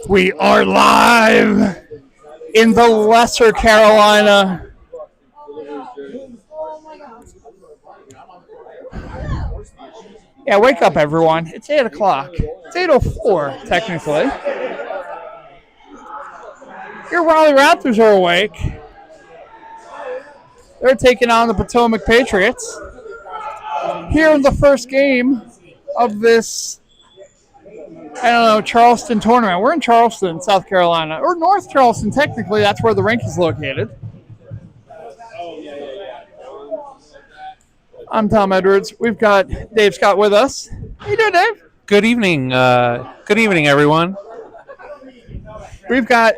We are live in the Lesser Carolina. Yeah, wake up, everyone. It's 8 o'clock. It's 8:04, technically. Your Raleigh Raptors are awake. They're taking on the Potomac Patriots here in the first game of this, Charleston tournament. We're in Charleston, South Carolina, or North Charleston, technically. That's where the rink is located. I'm Tom Edwards. We've got Dave Scott with us. How you doing, Dave? Good evening. Good evening, everyone. We've got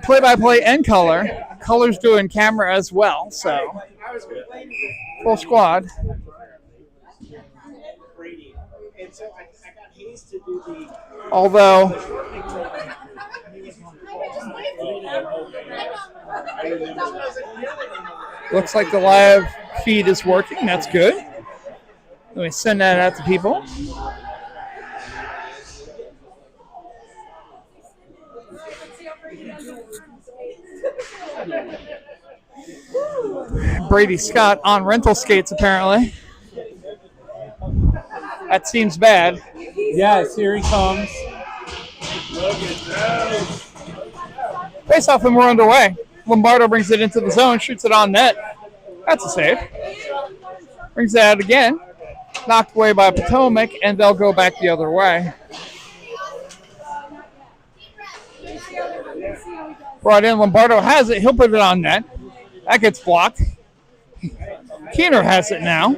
play-by-play and color. Color's doing camera as well, so full squad. Although looks like the live feed is working. That's good. Let me send that out to people. Brady Scott on rental skates, apparently. That seems bad. Yes, here he comes. Face off and we're underway. Lombardo brings it into the zone, shoots it on net. That's a save. Brings it out again. Knocked away by Potomac, and they'll go back the other way. Brought in, Lombardo has it. He'll put it on net. That gets blocked. Keener has it now.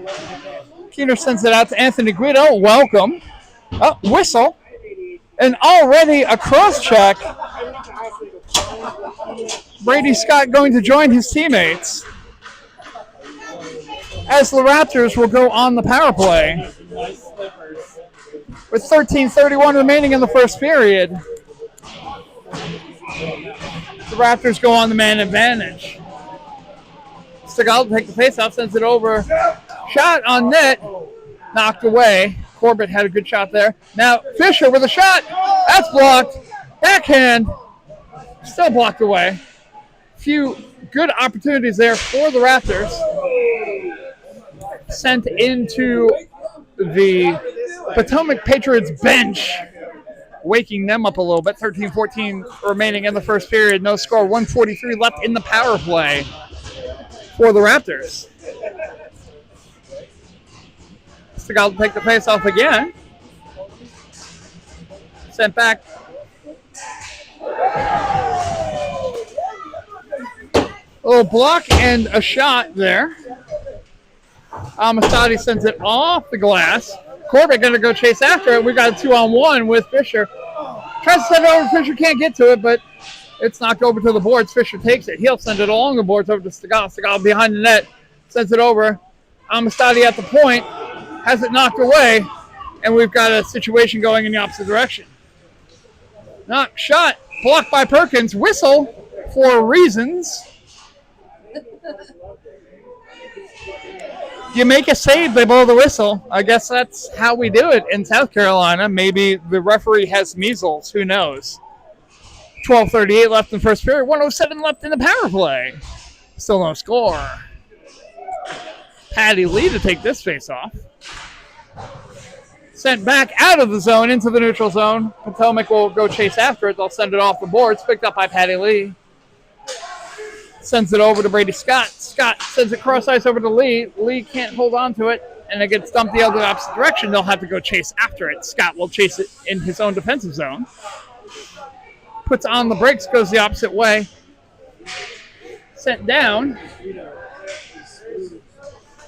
Keener sends it out to Anthony Guido. Welcome. Oh, whistle. And already a cross-check. Brady Scott going to join his teammates as the Raptors will go on the power play. With 13:31 remaining in the first period, the Raptors go on the man advantage. Stigall take the face-off, sends it over. Shot on net, knocked away. Corbett had a good shot there. Now Fisher with a shot. That's blocked. Backhand, still blocked away. Few good opportunities there for the Raptors. Sent into the Potomac Patriots bench, waking them up a little bit. 13-14 remaining in the first period. No score. 1:43 left in the power play for the Raptors. Stigall to take the face off again. Sent back. A little block and a shot there. Amistadi sends it off the glass. Corbett going to go chase after it. We got a 2-on-1 with Fisher. Tries to send it over. Fisher can't get to it, but it's knocked over to the boards. Fisher takes it. He'll send it along the boards over to Stigall. Stigall behind the net. Sends it over. Amistadi at the point. Has it knocked away. And we've got a situation going in the opposite direction. Knock, shot. Blocked by Perkins. Whistle for reasons. You make a save, they blow the whistle. I guess that's how we do it in South Carolina. Maybe the referee has measles. Who knows? 12:38 left in the first period. 1:07 left in the power play. Still no score. Patty Lee to take this face off. Sent back out of the zone into the neutral zone. Potomac will go chase after it. They'll send it off the boards. Picked up by Patty Lee. Sends it over to Brady Scott. Scott sends it cross ice over to Lee. Lee can't hold on to it, and it gets dumped the other opposite direction. They'll have to go chase after it. Scott will chase it in his own defensive zone. Puts on the brakes, goes the opposite way. Sent down.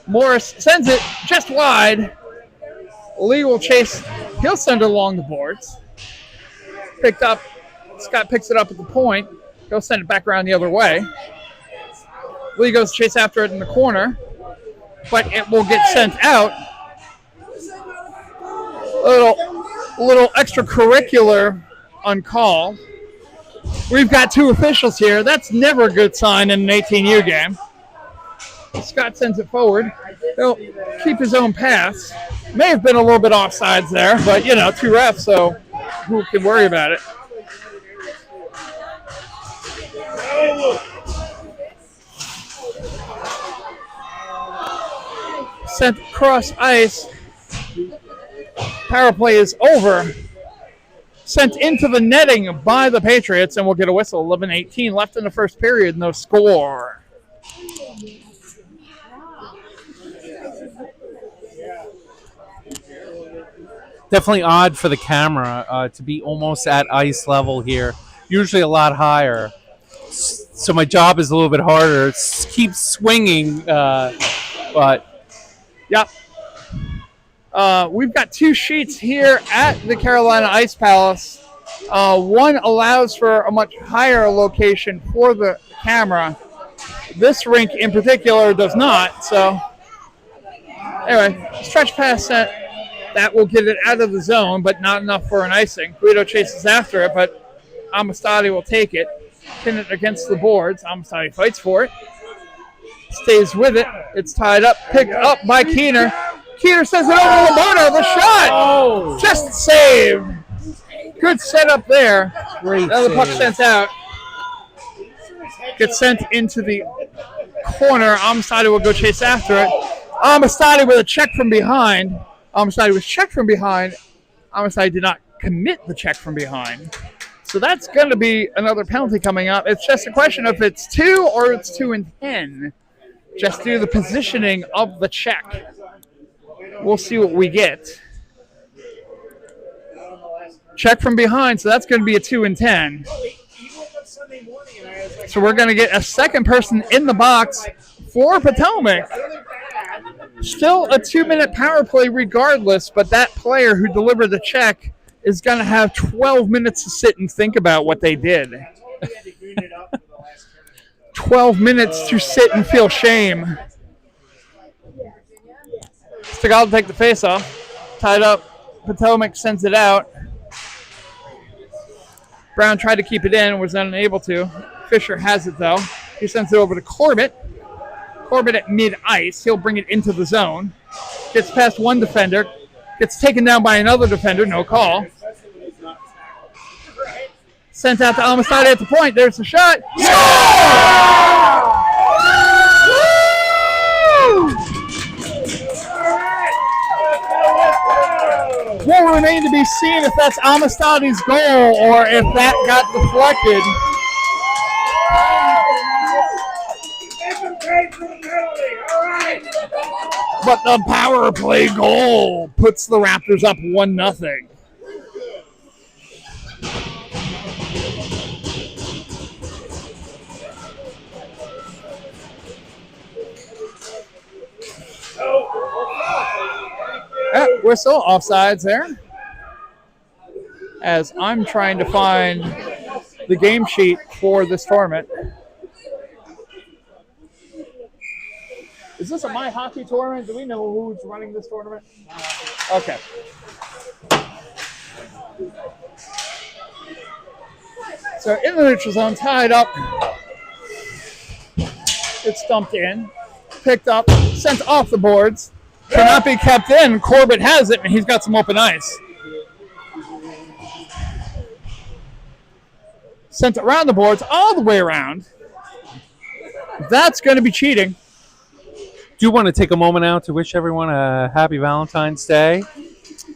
Morris sends it just wide. Lee will chase. He'll send it along the boards. Picked up. Scott picks it up at the point. He'll send it back around the other way. Lee goes to chase after it in the corner, but it will get sent out. A little extracurricular uncalled. We've got two officials here. That's never a good sign in an 18U game. Scott sends it forward. He'll keep his own pass. May have been a little bit offsides there, but, two refs, so who can worry about it? Sent across ice. Power play is over. Sent into the netting by the Patriots, and we'll get a whistle. 11:18 left in the first period, no score. Definitely odd for the camera to be almost at ice level here. Usually a lot higher. So my job is a little bit harder. It keeps swinging, but yep. We've got two sheets here at the Carolina Ice Palace. One allows for a much higher location for the camera. This rink in particular does not. So anyway, stretch pass set. That will get it out of the zone, but not enough for an icing. Guido chases after it, but Amistadi will take it. Pin it against the boards. Amistadi fights for it. Stays with it. It's tied up. Picked up by Keener. Keener sends it over to Lombardo. The shot! Oh. Just saved. Good setup there. Great now the puck save. sent out. Gets sent into the corner. Amistadi will go chase after it. Amistadi with a check from behind. Amistadi was checked from behind. Amistadi did not commit the check from behind. So that's going to be another penalty coming up. It's just a question of if it's 2 or it's 2 and 10. Just due to the positioning of the check. We'll see what we get. Check from behind, so that's going to be a 2 and 10. So we're going to get a second person in the box for Potomac. Still a 2-minute power play regardless, but that player who delivered the check is going to have 12 minutes to sit and think about what they did. 12 minutes to sit and feel shame. Stegall to take the face-off. Tied up. Potomac sends it out. Brown tried to keep it in, was unable to. Fisher has it, though. He sends it over to Corbett. Corbett at mid-ice. He'll bring it into the zone. Gets past one defender. Gets taken down by another defender. No call. Sent out to Amistadi at the point. There's the shot. Will remain to be seen if that's Amistadi's goal or if that got deflected. But the power play goal puts the Raptors up 1-0. Whistle, offsides there. As I'm trying to find the game sheet for this tournament. Is this a My Hockey tournament? Do we know who's running this tournament? Okay. So in the neutral zone, tied up. It's dumped in. Picked up, sent off the boards. Cannot be kept in. Corbett has it, and he's got some open ice. Sent it around the boards, all the way around. That's going to be cheating. Do you want to take a moment out to wish everyone a happy Valentine's Day?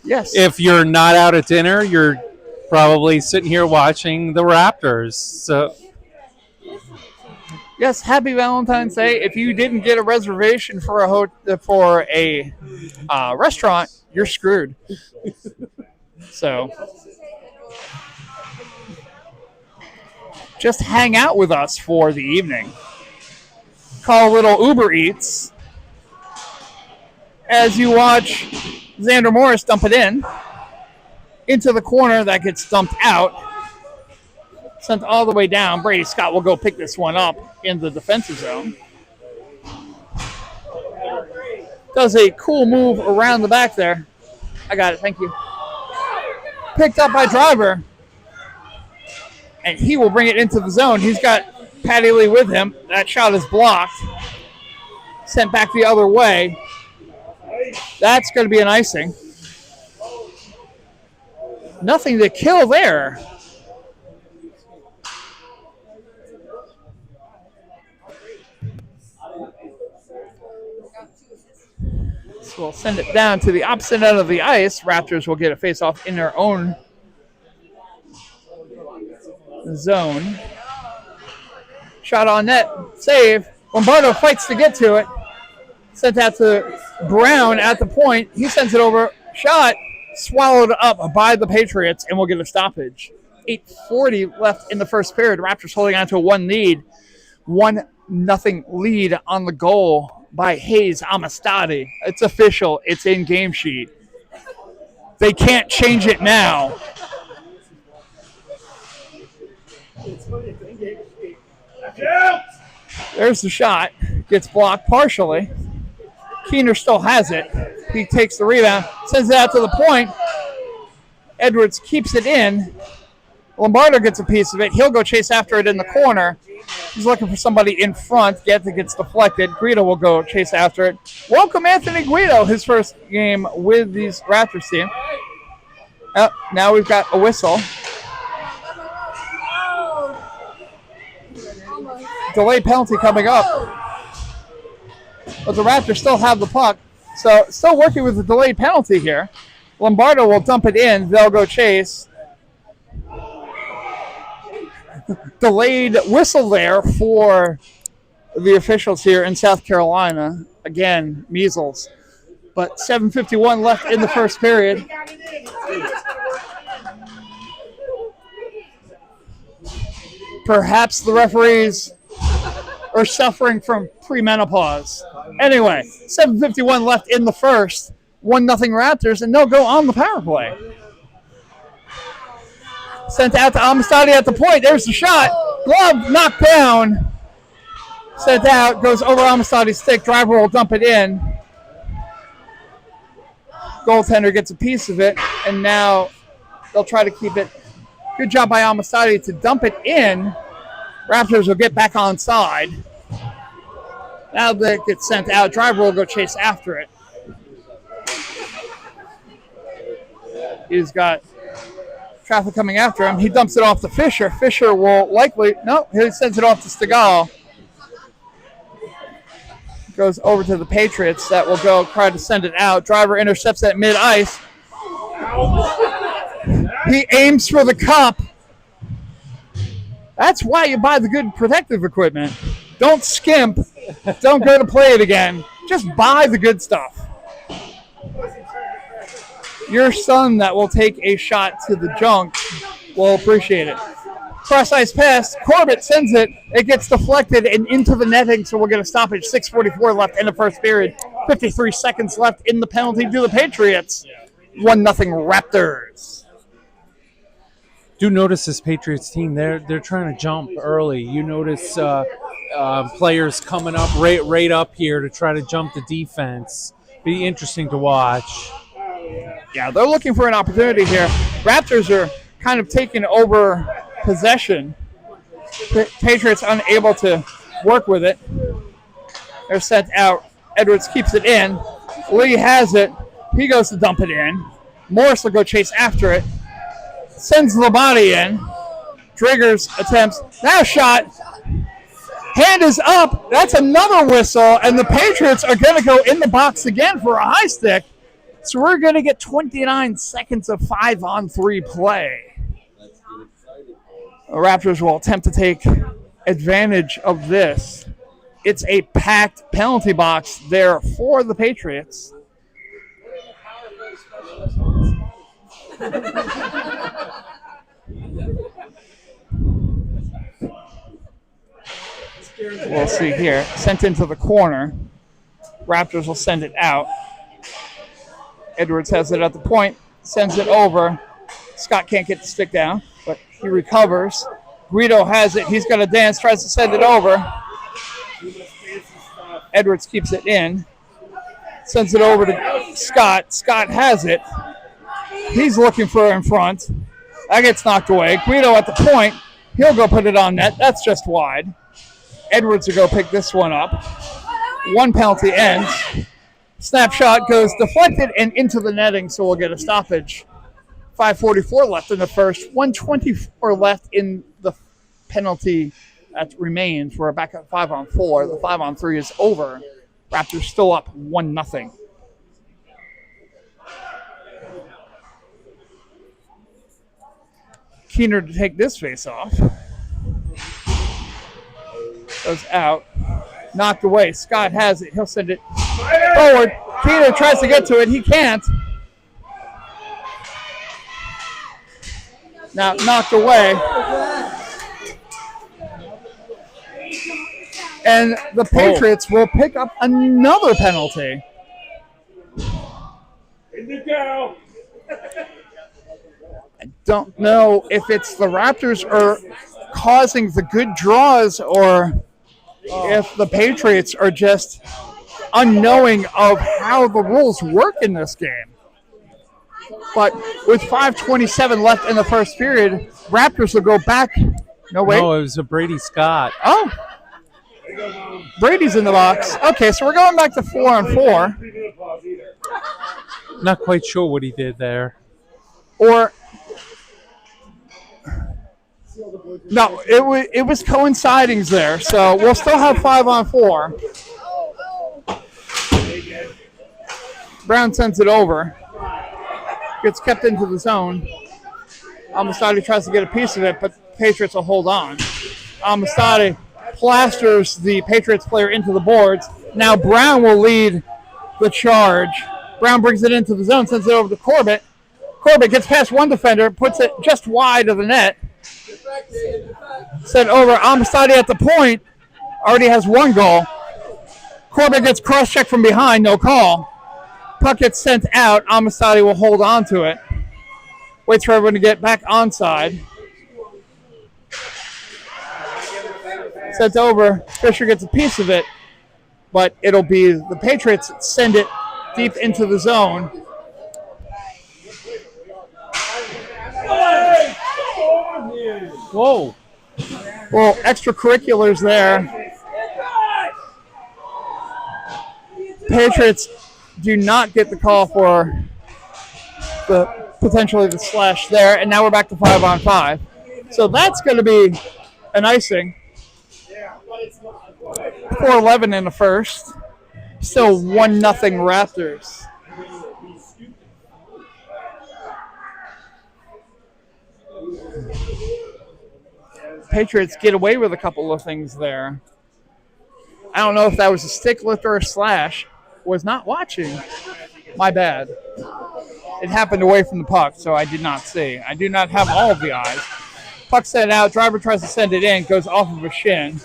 Yes. If you're not out at dinner, you're probably sitting here watching the Raptors. So, yes, happy Valentine's Day. If you didn't get a reservation for a restaurant, you're screwed. So, just hang out with us for the evening. Call a little Uber Eats as you watch Xander Morris dump it into the corner. That gets dumped out. Sent all the way down. Brady Scott will go pick this one up in the defensive zone. Does a cool move around the back there. I got it, thank you. Picked up by Driver. And he will bring it into the zone. He's got Patty Lee with him. That shot is blocked. Sent back the other way. That's going to be an icing. Nothing to kill there. So we'll send it down to the opposite end of the ice. Raptors will get a face-off in their own zone. Shot on net. Save. Lombardo fights to get to it. Sent out to Brown at the point. He sends it over. Shot. Swallowed up by the Patriots, and we'll get a stoppage. 8:40 left in the first period. Raptors holding on to a 1-0 lead on the goal by Hayes Amistadi. It's official. It's in game sheet. They can't change it now. There's the shot. Gets blocked partially. Keener still has it. He takes the rebound, sends it out to the point. Edwards keeps it in. Lombardo gets a piece of it. He'll go chase after it in the corner. He's looking for somebody in front. It gets deflected. Guido will go chase after it. Welcome Anthony Guido, his first game with these Raptors team. Now we've got a whistle. Delay penalty coming up. But the Raptors still have the puck. So still working with the delayed penalty here. Lombardo will dump it in. They'll go chase. Delayed whistle there for the officials here in South Carolina. Again, measles. But 7:51 left in the first period. Perhaps the referees are suffering from premenopause. Anyway, 7:51 left in the first. 1-0 Raptors, and they'll go on the power play. Sent out to Amistadi at the point. There's the shot. Glove knocked down. Sent out. Goes over Amistadi's stick. Driver will dump it in. Goaltender gets a piece of it, and now they'll try to keep it. Good job by Amistadi to dump it in. Raptors will get back on side. Now that gets sent out. Driver will go chase after it. He's got traffic coming after him. He dumps it off to Fisher. Fisher will likely... No, he sends it off to Stegall. Goes over to the Patriots. That will go try to send it out. Driver intercepts at mid-ice. He aims for the cup. That's why you buy the good protective equipment. Don't skimp. Don't go to play it again. Just buy the good stuff. Your son that will take a shot to the junk will appreciate it. Cross-ice pass. Corbett sends it. It gets deflected and into the netting, so we'll get a stoppage. 6:44 left in the first period. 53 seconds left in the penalty to the Patriots. 1-0 Raptors. Do notice this Patriots team, they're trying to jump early. You notice players coming up right up here to try to jump the defense. Be interesting to watch. Yeah, they're looking for an opportunity here. Raptors are kind of taking over possession. Patriots unable to work with it. They're sent out. Edwards keeps it in. Lee has it. He goes to dump it in. Morris will go chase after it. Sends the body in. Driggers attempts. Now shot. Hand is up. That's another whistle, and the Patriots are going to go in the box again for a high stick. So we're going to get 29 seconds of 5-on-3 play. The Raptors will attempt to take advantage of this. It's a packed penalty box there for the Patriots. We'll see here. Sent into the corner. Raptors will send it out. Edwards has it at the point. Sends it over. Scott can't get the stick down, but he recovers. Guido has it. He's got to dance. Tries to send it over. Edwards keeps it in. Sends it over to Scott. Scott has it. He's looking for it in front. That gets knocked away. Guido at the point. He'll go put it on net. That's just wide. Edwards will go pick this one up. One penalty ends. Snapshot goes deflected and into the netting, so we'll get a stoppage. 5:44 left in the first, 1:24 left in the penalty that remains. We're back at 5-on-4. The 5-on-3 is over. Raptors still up 1-0. Keener to take this face off. Goes out. Knocked away. Scott has it. He'll send it forward. Keener tries to get to it. He can't. Now knocked away. And the Patriots will pick up another penalty. In the go. I don't know if it's the Raptors are causing the good draws or if the Patriots are just unknowing of how the rules work in this game. But with 5:27 left in the first period, Raptors will go back. No, wait. No, it was a Brady Scott. Oh. Brady's in the box. Okay, so we're going back to 4-on-4. Not quite sure what he did there. Or no, it was coincidings there. So we'll still have 5-on-4. Brown sends it over. Gets kept into the zone. Amistadi tries to get a piece of it, but Patriots will hold on. Amistadi plasters the Patriots player into the boards. Now Brown will lead the charge. Brown brings it into the zone, sends it over to Corbett. Corbett gets past one defender, puts it just wide of the net. Sent over. Amistadi at the point. Already has one goal. Corbett gets cross-checked from behind, no call. Puck gets sent out. Amistadi will hold on to it. Waits for everyone to get back onside. Sent over. Fisher gets a piece of it, but it'll be the Patriots that send it deep into the zone. Whoa. Well, extracurriculars there. Patriots do not get the call for potentially the slash there, and now we're back to 5-on-5. So that's going to be an icing. 4:11 in the first. Still 1-0 Raptors. Patriots get away with a couple of things there. I don't know if that was a stick lift or a slash. Was not watching. My bad. It happened away from the puck, so I did not see. I do not have all of the eyes. Puck sent out. Driver tries to send it in. Goes off of a shin.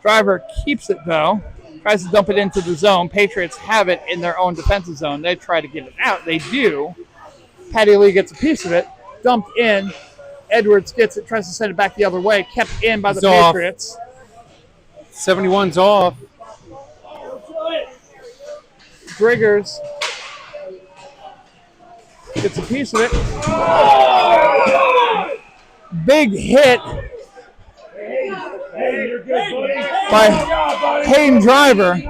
Driver keeps it, though. Tries to dump it into the zone. Patriots have it in their own defensive zone. They try to get it out. They do. Patty Lee gets a piece of it. Dumped in. Edwards gets it. Tries to send it back the other way. Kept in by the Patriots. 71's off. Driggers gets a piece of it. Big hit by Hayden Driver.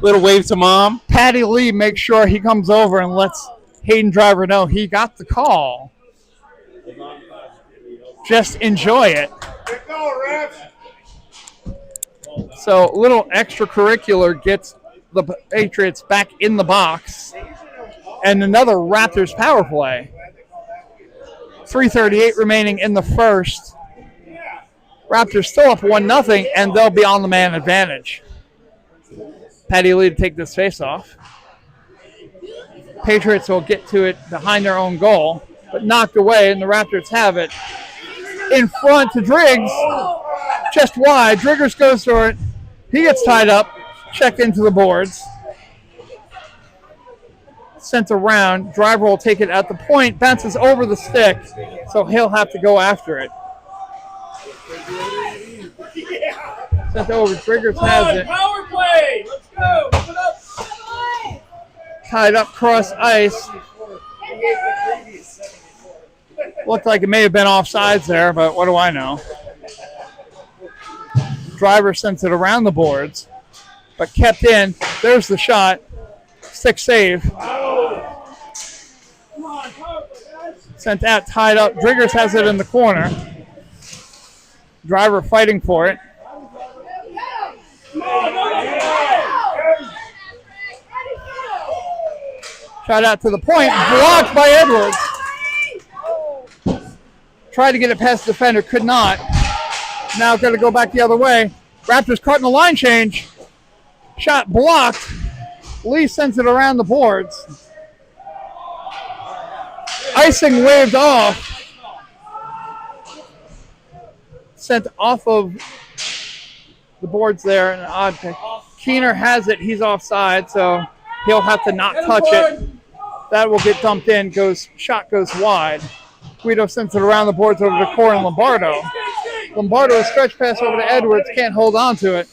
Little wave to mom. Patty Lee makes sure he comes over and lets Hayden Driver know he got the call. Just enjoy it. So a little extracurricular gets the Patriots back in the box. And another Raptors power play. 3:38 remaining in the first. Raptors still up 1-0, and they'll be on the man advantage. Patty Lee to take this face off. Patriots will get to it behind their own goal, but knocked away, and the Raptors have it. In front to Driggs, just wide. Driggers goes for it. He gets tied up, checked into the boards. Sent around. Driver will take it at the point, bounces over the stick, so he'll have to go after it. Sent over. Driggers has it. Power play. Let's go. Put it up. Tied up cross ice. Looked like it may have been offsides there, but what do I know? Driver sends it around the boards, but kept in. There's the shot. Stick save. Sent out, tied up. Driggers has it in the corner. Driver fighting for it. Shot out to the point. Blocked by Edwards. Tried to get it past the defender. Could not. Now going to go back the other way. Raptors caught in the line change. Shot blocked. Lee sends it around the boards. Icing waved off. Sent off of the boards there. An odd pick. Keener has it. He's offside, so he'll have to not touch it. That will get dumped in. Shot goes wide. Guido sends it around the boards over to Corey and Lombardo. Lombardo, a stretch pass over to Edwards. Can't hold on to it.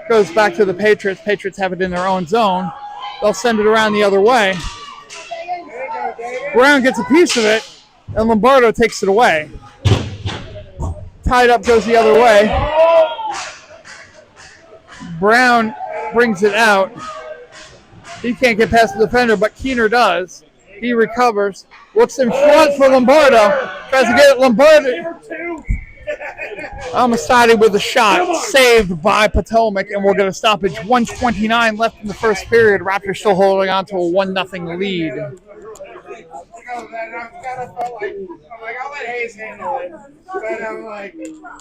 Goes back to the Patriots. Patriots have it in their own zone. They'll send it around the other way. Brown gets a piece of it, and Lombardo takes it away. Tied up goes the other way. Brown brings it out. He can't get past the defender, but Keener does. He recovers. Looks in front for Lombardo. Tries to get it. Lombardo. Almost with a shot. Saved by Potomac, and we're going to stoppage. 1:29 left in the first period. Raptors still holding on to a 1-0 lead.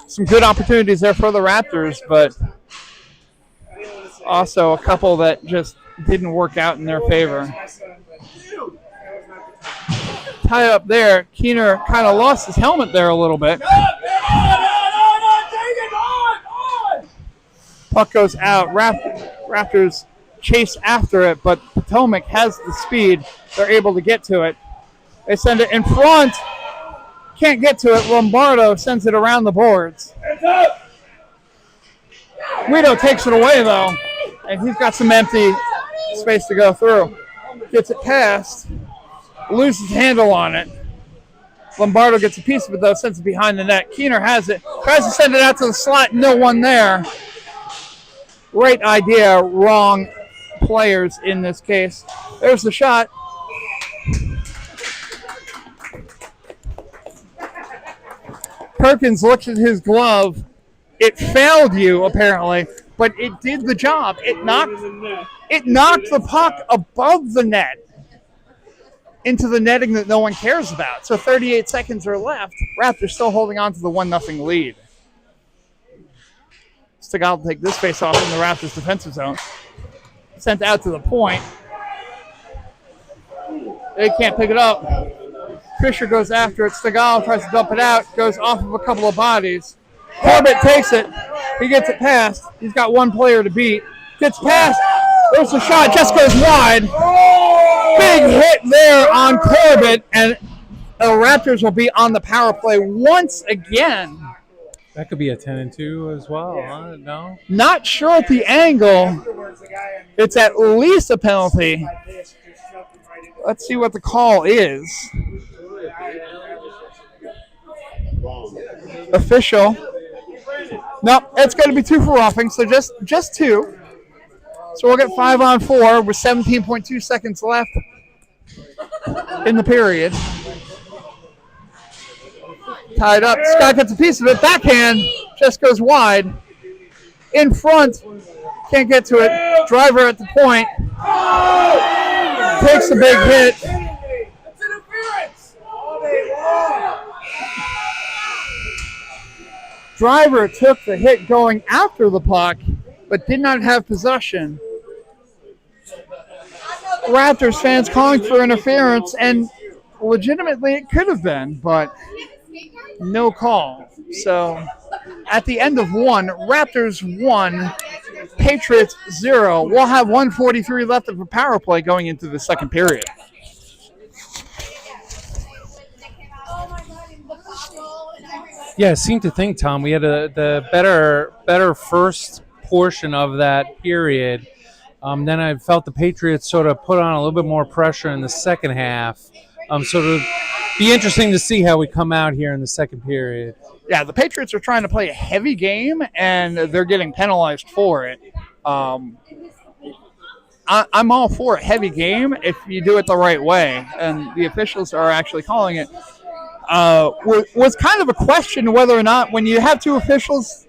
Some good opportunities there for the Raptors, but also a couple that just didn't work out in their favor. Tie up there. Keener kind of lost his helmet there a little bit. Puck goes out. Raptors chase after it, but Potomac has the speed. They're able to get to it. They send it in front. Can't get to it. Lombardo sends it around the boards. Guido takes it away, though, and he's got some empty space to go through. Gets it past. Loses handle on it. Lombardo gets a piece of it, though, sends it behind the net. Keener has it. Tries to send it out to the slot. No one there. Great idea. Wrong players in this case. There's the shot. Perkins looks at his glove. It failed you, apparently, but it did the job. It knocked the puck above the net into the netting that no one cares about. So 38 seconds are left. Raptors still holding on to the 1-0 lead. Stegall will take this face off in the Raptors defensive zone. Sent out to the point. They can't pick it up. Fisher goes after it. Stegall tries to dump it out. Goes off of a couple of bodies. Corbett takes it. He gets it past. He's got one player to beat. Gets past. There's the shot. Just goes wide. Big hit there on Corbett. And the Raptors will be on the power play once again. That could be a 10-2 as well, huh? No? Not sure at the angle. It's at least a penalty. Let's see what the call is. Official. Nope, it's going to be 2 for roughing, so just 2. So we'll get 5-on-4 with 17.2 seconds left in the period. Tied up. Scott gets a piece of it. Backhand just goes wide. In front. Can't get to it. Driver at the point. Takes a big hit. That's interference. Driver took the hit going after the puck, but did not have possession. Raptors fans calling for interference, and legitimately it could have been, but no call. So at the end of 1, Raptors 1, Patriots 0. We'll have 1:43 left of a power play going into the second period. Yeah, I seem to think, Tom, we had the better first portion of that period. Then I felt the Patriots sort of put on a little bit more pressure in the second half. So Be interesting to see how we come out here in the second period. Yeah, the Patriots are trying to play a heavy game, and they're getting penalized for it. I'm all for a heavy game if you do it the right way, and the officials are actually calling it. Was kind of a question whether or not when you have two officials,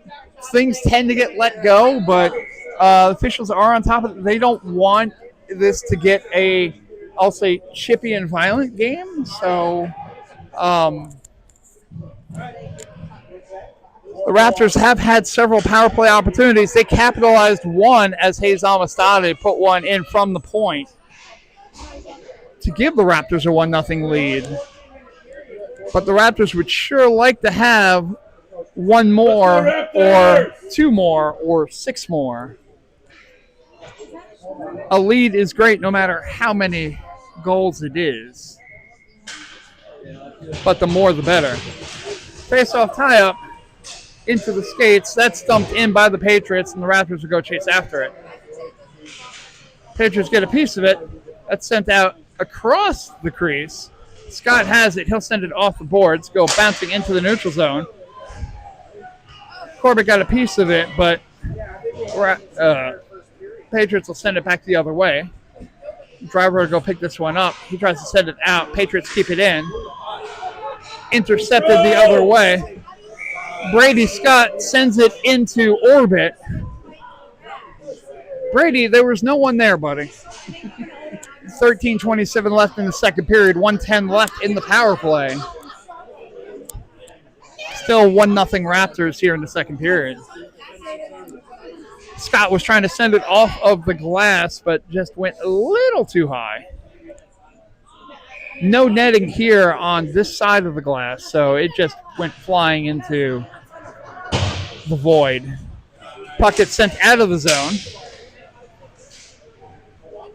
things tend to get let go, but officials are on top of it. They don't want this to get a, I'll say, chippy and violent game. So the Raptors have had several power play opportunities. They capitalized one as Hayes Almastade put one in from the point to give the Raptors a 1-0 lead. But the Raptors would sure like to have one more or two more or six more. A lead is great no matter how many goals it is. But the more the better. Face-off tie-up into the skates. That's dumped in by the Patriots, and the Raptors will go chase after it. Patriots get a piece of it. That's sent out across the crease. Scott has it. He'll send it off the boards, go bouncing into the neutral zone. Corbett got a piece of it, but Patriots will send it back the other way. Driver will go pick this one up. He tries to send it out. Patriots keep it in. Intercepted the other way. Brady Scott sends it into orbit. Brady, there was no one there, buddy. 13:27 left in the second period. 1:10 left in the power play. Still 1-0 Raptors here in the second period. Scott was trying to send it off of the glass, but just went a little too high. No netting here on this side of the glass, so it just went flying into the void. Puck gets sent out of the zone.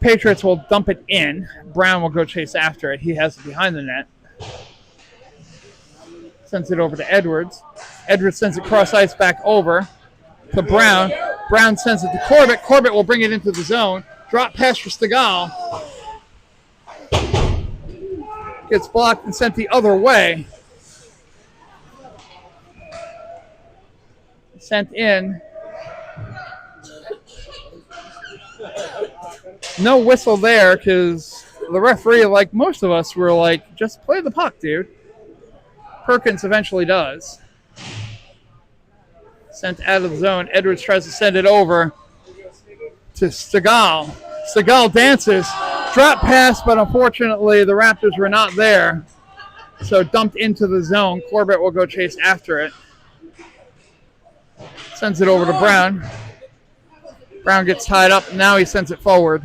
Patriots will dump it in. Brown will go chase after it. He has it behind the net. Sends it over to Edwards. Edwards sends it cross ice back over to Brown. Brown sends it to Corbett. Corbett will bring it into the zone. Drop pass for Stegall. Gets blocked and sent the other way. Sent in. No whistle there because the referee, like most of us, were like, just play the puck, dude. Perkins eventually does. Sent out of the zone. Edwards tries to send it over to Stegall. Stegall dances. Drop pass, but unfortunately the Raptors were not there. So dumped into the zone. Corbett will go chase after it. Sends it over to Brown. Brown gets tied up. Now he sends it forward.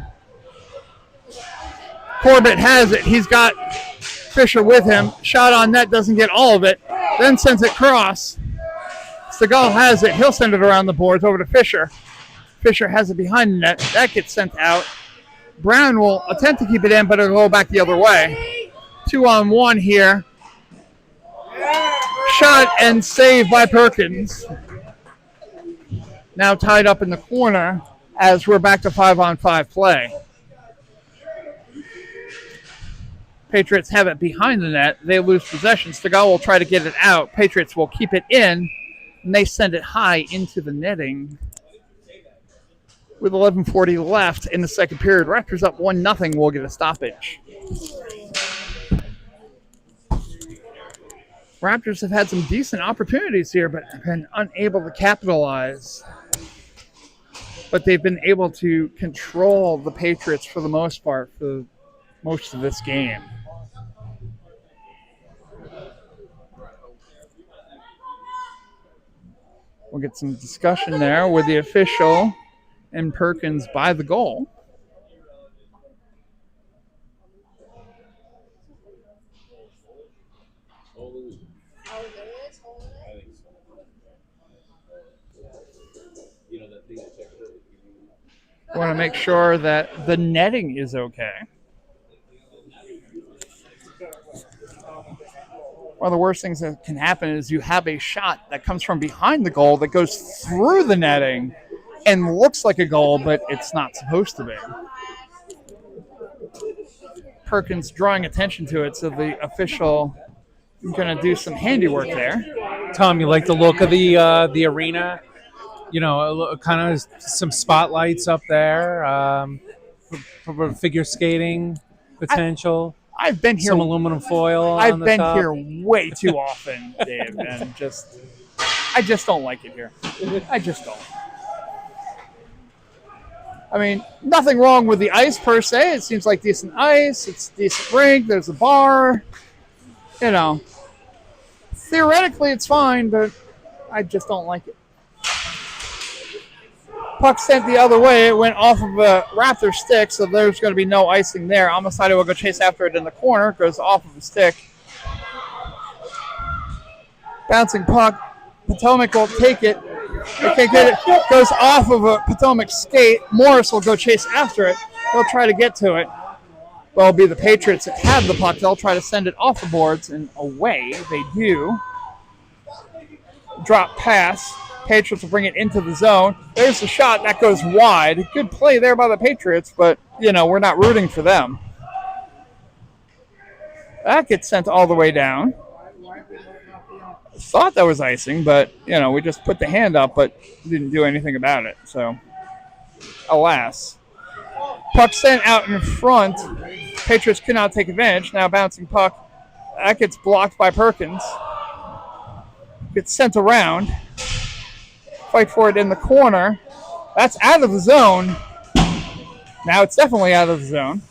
Corbett has it. He's got Fisher with him. Shot on net, doesn't get all of it. Then sends it cross. Stegall has it. He'll send it around the boards over to Fisher. Fisher has it behind the net. That gets sent out. Brown will attempt to keep it in, but it'll go back the other way. 2-on-1 here. Shot and save by Perkins. Now tied up in the corner as we're back to 5-on-5 play. Patriots have it behind the net. They lose possession. Stegall will try to get it out. Patriots will keep it in, and they send it high into the netting. With 11:40 left in the second period, Raptors up 1-0 will get a stoppage. Raptors have had some decent opportunities here, but have been unable to capitalize. But they've been able to control the Patriots for the most part for most of this game. We'll get some discussion there with the official and Perkins by the goal. I want to make sure that the netting is okay. One of the worst things that can happen is you have a shot that comes from behind the goal that goes through the netting and looks like a goal, but it's not supposed to be. Perkins drawing attention to it, so the official is going to do some handiwork there. Tom, you like the look of the arena? You know, kind of some spotlights up there for figure skating potential. I've been here. Some aluminum foil. I've on the been top. here way too often, Dave, and I just don't like it here. I just don't. I mean, nothing wrong with the ice per se. It seems like decent ice. It's decent rink. There's a bar. You know, theoretically it's fine, but I just don't like it. Puck sent the other way. It went off of a Raptor stick, so there's going to be no icing there. Amasada will go chase after it in the corner. It goes off of the stick. Bouncing puck. Potomac will take it. They can't get it. Goes off of a Potomac skate. Morris will go chase after it. They'll try to get to it. Well, it'll be the Patriots that have the puck. They'll try to send it off the boards and away. They do. Drop pass. Patriots will bring it into the zone. There's the shot. That goes wide. Good play there by the Patriots, but, you know, we're not rooting for them. That gets sent all the way down. Thought that was icing, but, you know, we just put the hand up, but didn't do anything about it. So, alas. Puck sent out in front. Patriots could not take advantage. Now bouncing puck. That gets blocked by Perkins. Gets sent around. Fight for it in the corner. That's out of the zone. Now it's definitely out of the zone.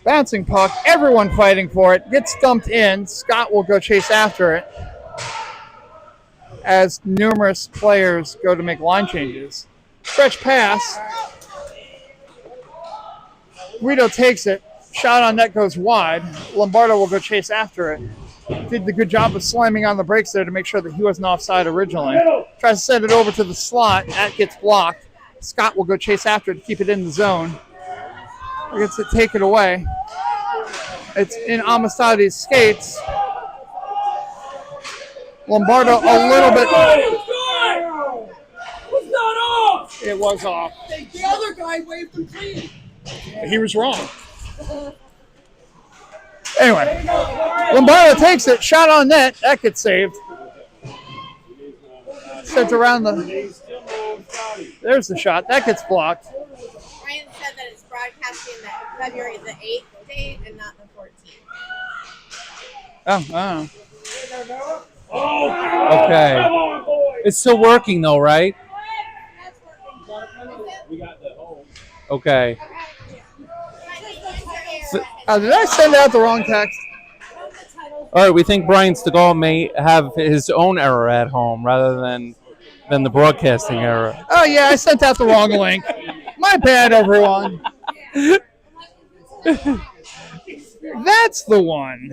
Bouncing puck. Everyone fighting for it. Gets dumped in. Scott will go chase after it as numerous players go to make line changes. Stretch pass. Guido takes it. Shot on net goes wide. Lombardo will go chase after it. Did the good job of slamming on the brakes there to make sure that he wasn't offside originally. Tries to send it over to the slot. That gets blocked. Scott will go chase after it to keep it in the zone. He gets to take it away. It's in Amistadi's skates. Lombardo a little bit. Was not off. It was off. The other guy waved him clean. He was wrong. Anyway, Lombardo takes it. Shot on net. That gets saved. Sent around the... There's the shot. That gets blocked. Ryan said that it's broadcasting that February the 8th date and not the 14th. Oh. Okay. Come on, boys. It's still working though, right? That's working. We got the home. Okay. Did I send out the wrong text? All right. We think Brian Stegall may have his own error at home rather than the broadcasting error. Oh, yeah, I sent out the wrong link. My bad, everyone. That's the one.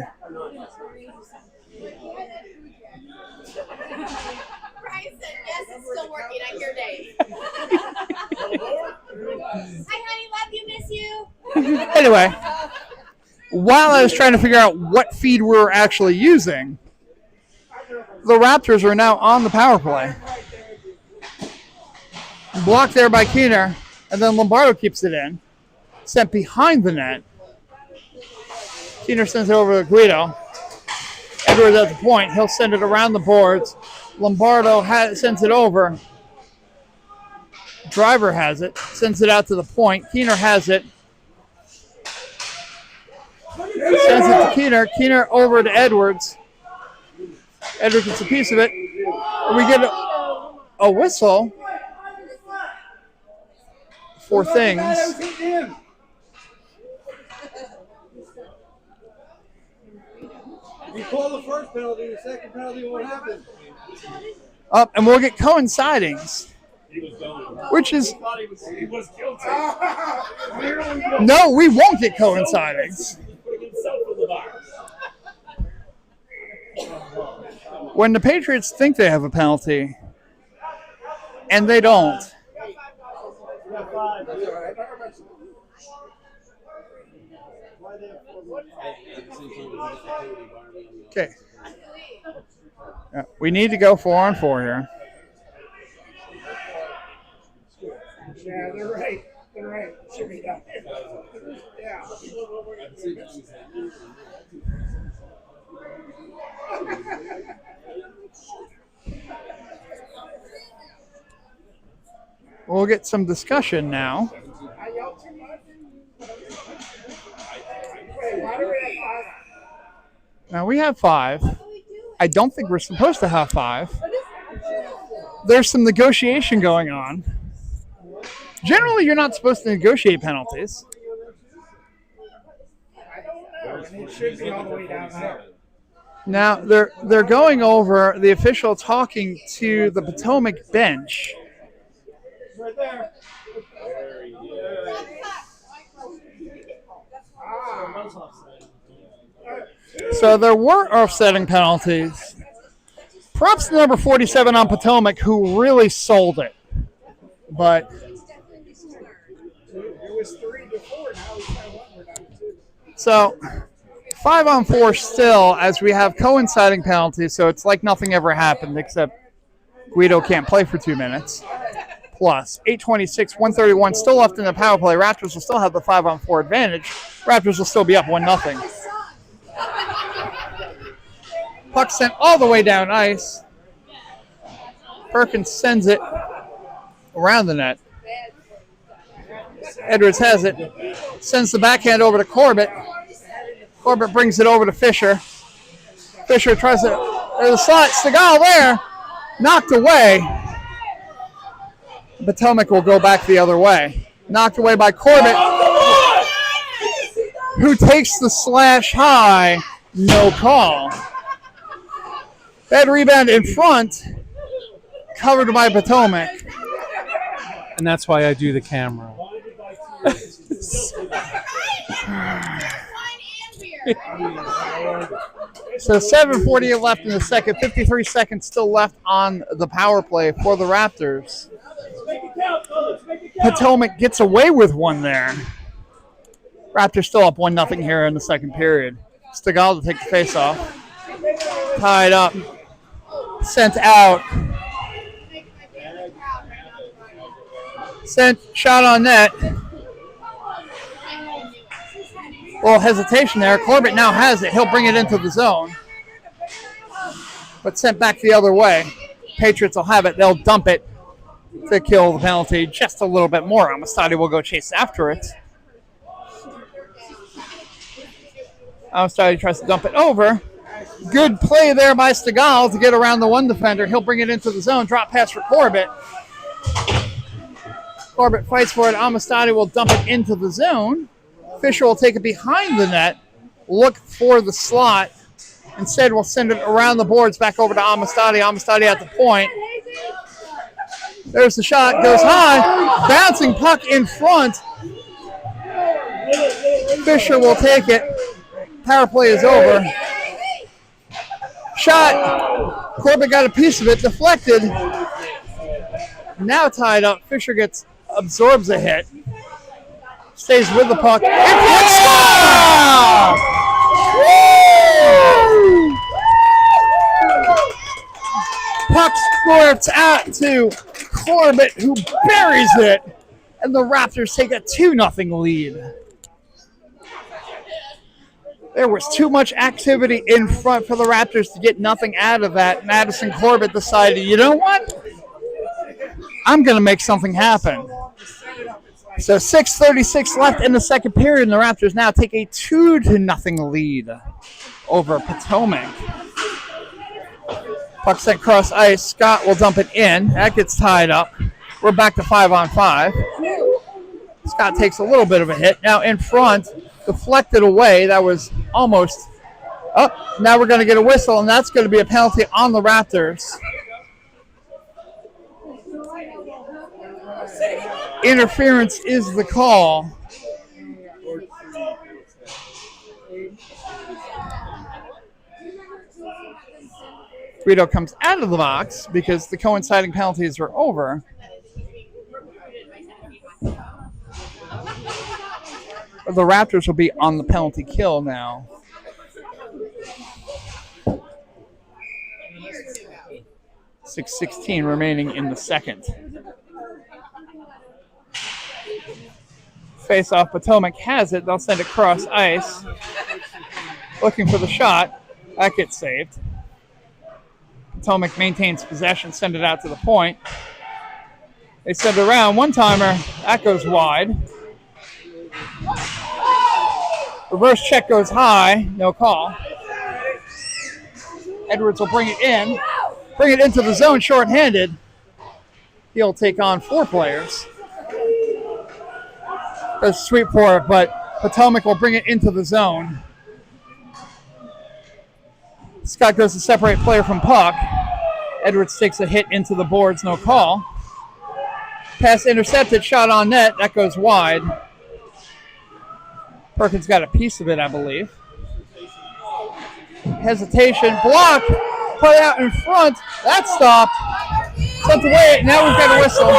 Ryan said, yes, it's still working. I hear Dave. Hi, honey. Love you. Miss you. Anyway, while I was trying to figure out what feed we were actually using, the Raptors are now on the power play. Blocked there by Keener, and then Lombardo keeps it in. Sent behind the net. Keener sends it over to Guido. Edwards at the point. He'll send it around the boards. Lombardo sends it over. Driver has it. Sends it out to the point. Keener has it. Sends it to Keener. Keener over to Edwards. Edwards gets a piece of it. We get a whistle for things. You call the first penalty, the second penalty won't happen. Up, and we'll get coincidings. Which is... He was guilty. No, we won't get coincidings. Putting himself in the box. When the Patriots think they have a penalty, and they don't. Okay. We need to go 4-on-4 here. Yeah, they're right. We'll get some discussion now. Now we have 5. I don't think we're supposed to have 5. There's some negotiation going on. Generally, you're not supposed to negotiate penalties. Now they're going over the official talking to the Potomac bench. Right there. So there were offsetting penalties. Props to number 47 on Potomac, who really sold it. But so 5-on-4 still, as we have coinciding penalties, so it's like nothing ever happened, except Guido can't play for 2 minutes. Plus 8:26, 131 still left in the power play. Raptors will still have the 5-on-4 advantage. Raptors will still be up 1-0. Puck sent all the way down ice. Perkins sends it around the net. Edwards has it. Sends the backhand over to Corbett. Corbett brings it over to Fisher. Fisher tries to... There's a slot. Segal there. Knocked away. Potomac will go back the other way. Knocked away by Corbett, who takes the slash high. No call. Bad rebound in front, covered by Potomac. And that's why I do the camera. So 7:48 left in the second. 53 seconds still left on the power play for the Raptors. Potomac gets away with one there. Raptors still up 1-0 here in the second period. Segal to take the face-off. Tied up. Sent out. Sent, shot on net. Little hesitation there. Corbett now has it. He'll bring it into the zone. But sent back the other way. Patriots will have it. They'll dump it to kill the penalty just a little bit more. Amistadi will go chase after it. Amistadi tries to dump it over. Good play there by Segal to get around the one defender. He'll bring it into the zone. Drop pass for Corbett. Corbett fights for it. Amistadi will dump it into the zone. Fisher will take it behind the net. Look for the slot. Instead, we'll send it around the boards back over to Amistadi. Amistadi at the point. There's the shot. Goes high. Bouncing puck in front. Fisher will take it. Power play is over. Shot. Corbett got a piece of it. Deflected. Now tied up. Fisher absorbs a hit. Stays with the puck. And score! Woo! Puck squirts out to Corbett, who buries it. And the Raptors take a 2-0 lead. There was too much activity in front for the Raptors to get nothing out of that. Madison Corbett decided, you know what? I'm going to make something happen. So 6:36 left in the second period, and the Raptors now take a 2-0 lead over Potomac. Puck sent cross ice. Scott will dump it in. That gets tied up. We're back to 5-on-5. Scott takes a little bit of a hit. Now in front, deflected away. That was almost up. Now we're going to get a whistle, and that's going to be a penalty on the Raptors. Interference is the call. Guido comes out of the box because the coinciding penalties are over. The Raptors will be on the penalty kill now. .6:16 remaining in the second. Face off, Potomac has it. They'll send it cross ice. Looking for the shot. That gets saved. Potomac maintains possession, send it out to the point. They send it around. One-timer. That goes wide. Reverse check goes high. No call. Edwards will bring it in. Bring it into the zone shorthanded. He'll take on 4 players. There's a sweep for it, but Potomac will bring it into the zone. Scott goes to separate player from puck. Edwards takes a hit into the boards, no call. Pass intercepted, shot on net. That goes wide. Perkins got a piece of it, I believe. Hesitation, block, play out in front. That stopped. Sent away. Now we've got a whistle.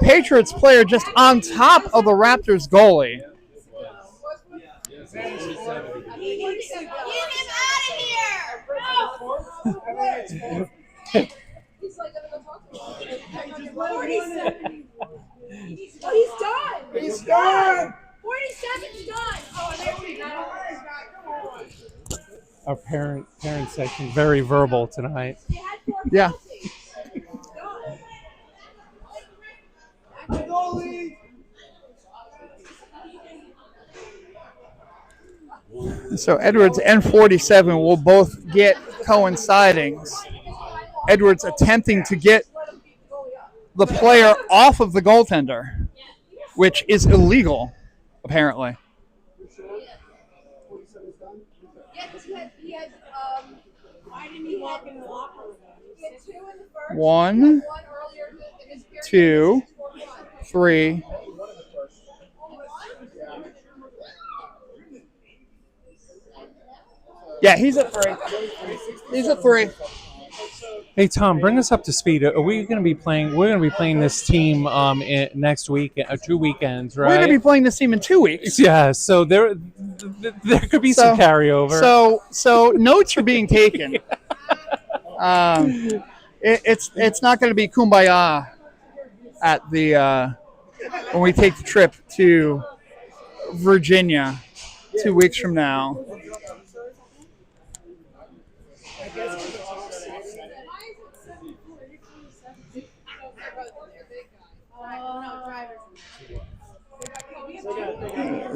Patriots player just on top of the Raptors goalie. Get him out of here! Oh, he's done. He's done. 47's done. Oh, there we go. Our parent section very verbal tonight. Yeah. So Edwards and 47 will both get coincidings. Edwards attempting to get the player off of the goaltender, which is illegal, apparently. Why didn't he walk in the locker room? He had 2 in the first. 1, 2, 3. Yeah, he's at 3. He's at 3. Hey Tom, bring us up to speed. Are we going to be playing? We're going to be playing this team next week, 2 weekends, right? We're going to be playing this team in 2 weeks. Yeah, so there could be some carryover. So notes are being taken. It's not going to be kumbaya at the when we take the trip to Virginia 2 weeks from now.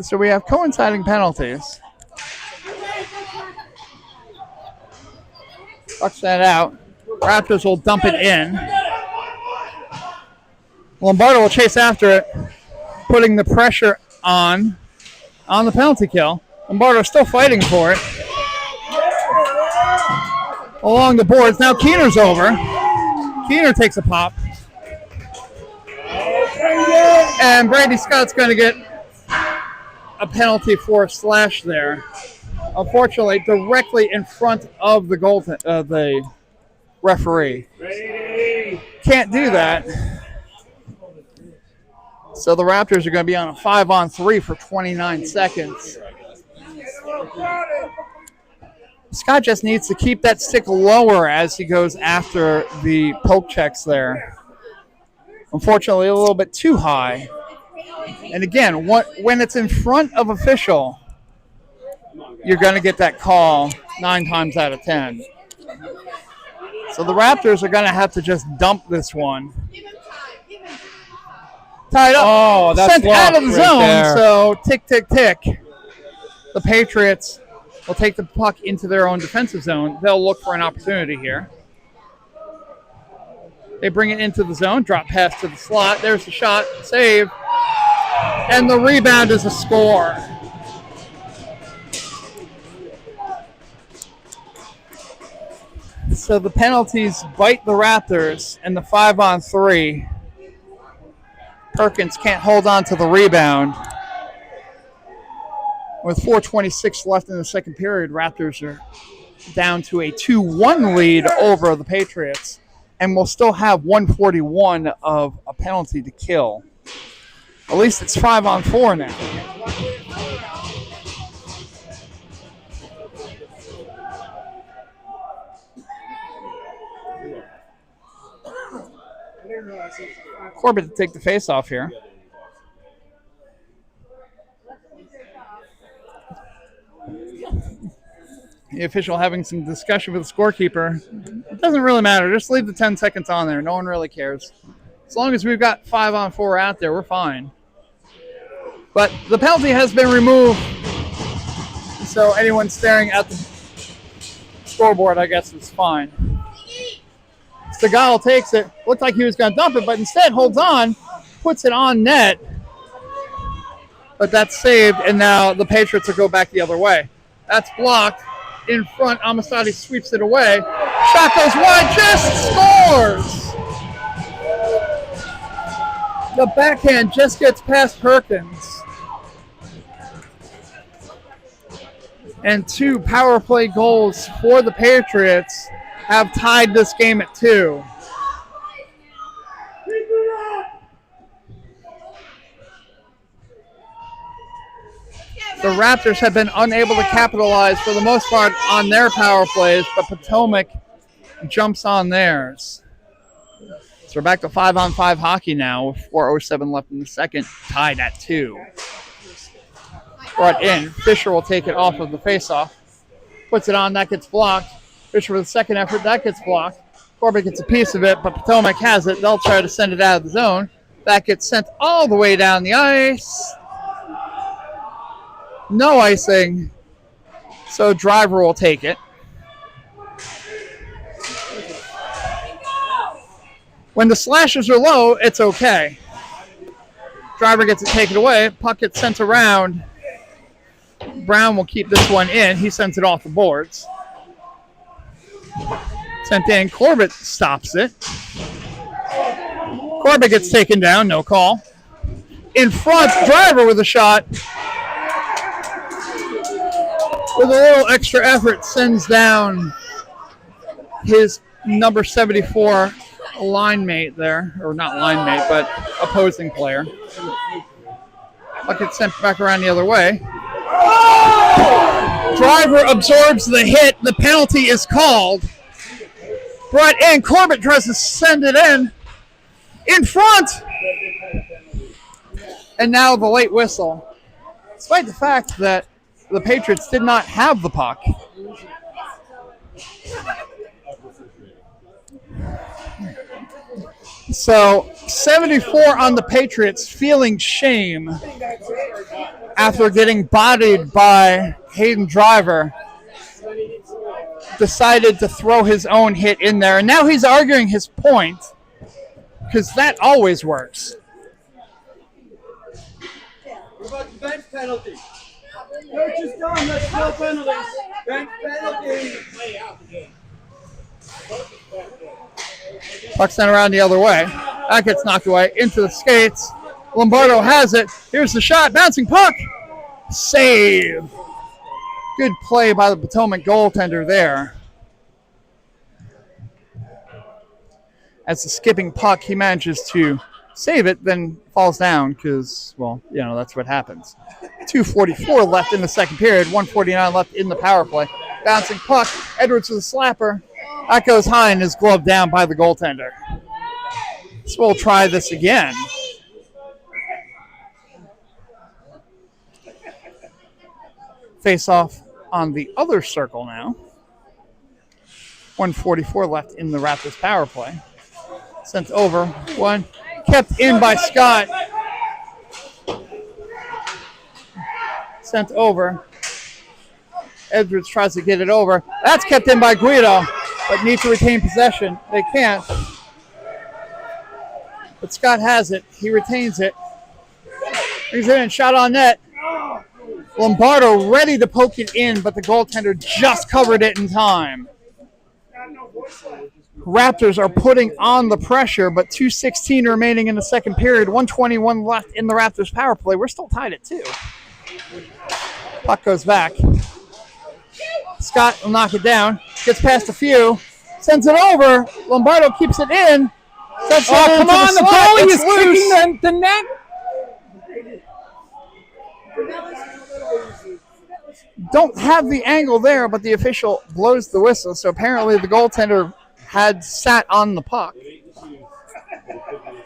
So we have coinciding penalties. Fucks that out. Raptors will dump it in. Lombardo will chase after it, putting the pressure on the penalty kill. Lombardo still fighting for it. Along the boards. Now Keener's over. Keener takes a pop. And Brady Scott's going to get a penalty for a slash there. Unfortunately, directly in front of the the referee. Can't do that. So the Raptors are going to be on a 5-on-3 for 29 seconds. Scott just needs to keep that stick lower as he goes after the poke checks there. Unfortunately, a little bit too high. And again, when it's in front of official, you're going to get that call 9 times out of 10. So the Raptors are going to have to just dump this one. Tied up. Oh, that's sent out of the zone. There. So tick, tick, tick. The Patriots will take the puck into their own defensive zone. They'll look for an opportunity here. They bring it into the zone. Drop pass to the slot. There's the shot. Save. And the rebound is a score. So the penalties bite the Raptors in the 5-on-3. Perkins can't hold on to the rebound. With 4:26 left in the second period, Raptors are down to a 2-1 lead over the Patriots, and will still have 141 of a penalty to kill. At least it's 5-on-4 now. Corbett to take the face off here. The official having some discussion with the scorekeeper. It doesn't really matter. Just leave the 10 seconds on there. No one really cares. As long as we've got 5-on-4 out there, we're fine. But the penalty has been removed. So anyone staring at the scoreboard, I guess, is fine. Segal takes it. Looked like he was going to dump it, but instead holds on, puts it on net. But that's saved, and now the Patriots will go back the other way. That's blocked. In front, Amistadi sweeps it away. Shot goes wide, just scores! The backhand just gets past Perkins. And 2 power play goals for the Patriots have tied this game at 2. The Raptors have been unable to capitalize for the most part on their power plays, but Potomac jumps on theirs. So we're back to 5-on-5 hockey now with 4:07 left in the second, tied at 2. Brought in. Fisher will take it off of the faceoff. Puts it on, that gets blocked. Fisher with the second effort, that gets blocked. Corbett gets a piece of it, but Potomac has it. They'll try to send it out of the zone. That gets sent all the way down the ice. No icing, so Driver will take it. When the slashes are low, it's okay. Driver gets it taken away. Puck gets sent around. Brown will keep this one in. He sends it off the boards. Sent in. Corbett stops it. Corbett gets taken down. No call. In front, Driver with a shot. With a little extra effort, sends down his number 74 line mate there. Or not line mate, but opposing player. Puck gets sent back around the other way. Driver absorbs the hit. The penalty is called. Brought in. Corbett tries to send it in. In front! And now the late whistle. Despite the fact that the Patriots did not have the puck. So 74 on the Patriots, feeling shame after getting bodied by Hayden Driver, decided to throw his own hit in there. And now he's arguing his point, because that always works. What about the bench penalty? Coach is done. Let's no penalties. Bench penalty. Puck sent around the other way. That gets knocked away into the skates. Lombardo has it. Here's the shot. Bouncing puck. Save. Good play by the Potomac goaltender there. As the skipping puck, he manages to save it, then falls down because, well, you know, that's what happens. 2:44 left in the second period. 1:49 left in the power play. Bouncing puck. Edwards with a slapper. That goes high and is gloved down by the goaltender. So we'll try this again. Face off on the other circle now. 1:44 left in the Raptors power play. Sent over. One. Kept in by Scott. Sent over. Edwards tries to get it over. That's kept in by Guido, but need to retain possession. They can't. But Scott has it. He retains it. Brings it in. Shot on net. Lombardo ready to poke it in, but the goaltender just covered it in time. Raptors are putting on the pressure, but 2:16 remaining in the second period. 1:21 left in the Raptors power play. We're still tied at 2. Puck goes back. Scott will knock it down. Gets past a few. Sends it over. Lombardo keeps it in. Sets it Come on, the goalie is kicking the net. Don't have the angle there, but the official blows the whistle. So apparently the goaltender had sat on the puck.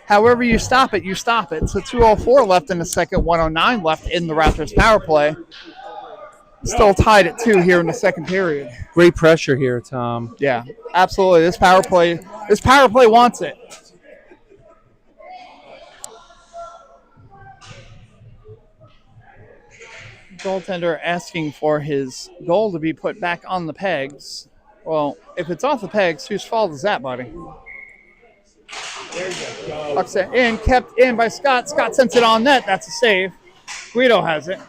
However you stop it, you stop it. So 2:04 left in the second, 1:09 left in the Raptors power play. Still tied at 2 here in the second period. Great pressure here, Tom. Yeah, absolutely. This power play wants it. Goaltender asking for his goal to be put back on the pegs. Well, if it's off the pegs, whose fault is that, buddy? Puck's in, kept in by Scott. Scott sends it on net. That's a save. Guido has it.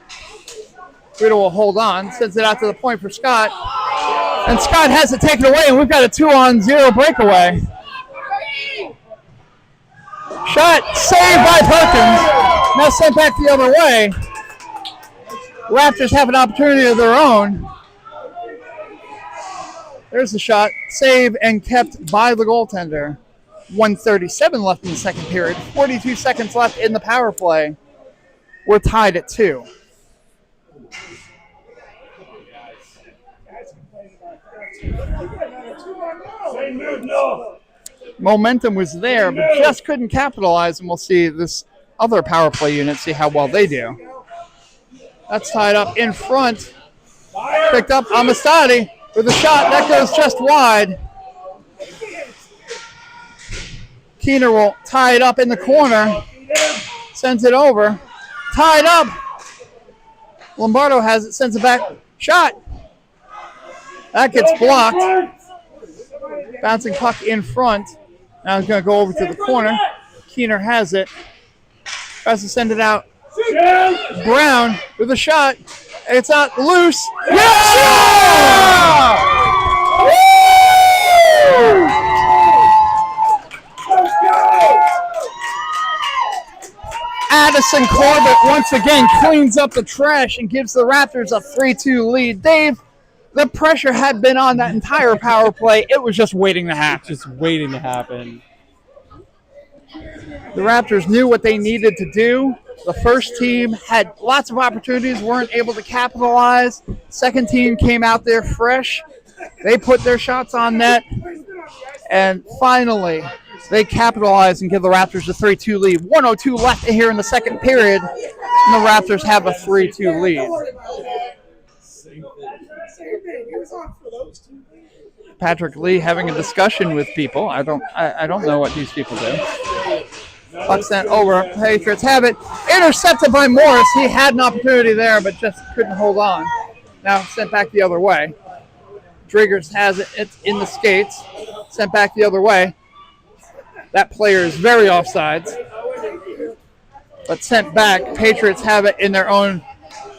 Guido will hold on, sends it out to the point for Scott. And Scott has it taken away, and we've got a 2-on-0 breakaway. Shot saved by Perkins. Now sent back the other way. Raptors have an opportunity of their own. There's the shot. Save and kept by the goaltender. 1:37 left in the second period. 42 seconds left in the power play. We're tied at 2. Momentum was there, but just couldn't capitalize, and we'll see this other power play unit, see how well they do. That's tied up in front. Picked up Amistadi with a shot. That goes just wide. Keener will tie it up in the corner. Sends it over. Tied up. Lombardo has it. Sends it back. Shot. That gets blocked. Bouncing puck in front. Now it's going to go over to the corner. Keener has it. Tries to send it out. Brown with a shot. It's not loose. Yes! Addison Corbett once again cleans up the trash and gives the Raptors a 3-2 lead. Dave, the pressure had been on that entire power play. It was just waiting to happen. Just waiting to happen. The Raptors knew what they needed to do. The first team had lots of opportunities, weren't able to capitalize. Second team came out there fresh. They put their shots on net. And finally, they capitalized and give the Raptors a 3-2 lead. 1:02 left here in the second period, and the Raptors have a 3-2 lead. Patrick Lee having a discussion with people. I don't know what these people do. Puck sent over. Patriots have it. Intercepted by Morris. He had an opportunity there, but just couldn't hold on. Now sent back the other way. Driggers has it. It's in the skates. Sent back the other way. That player is very offsides. But sent back. Patriots have it in their own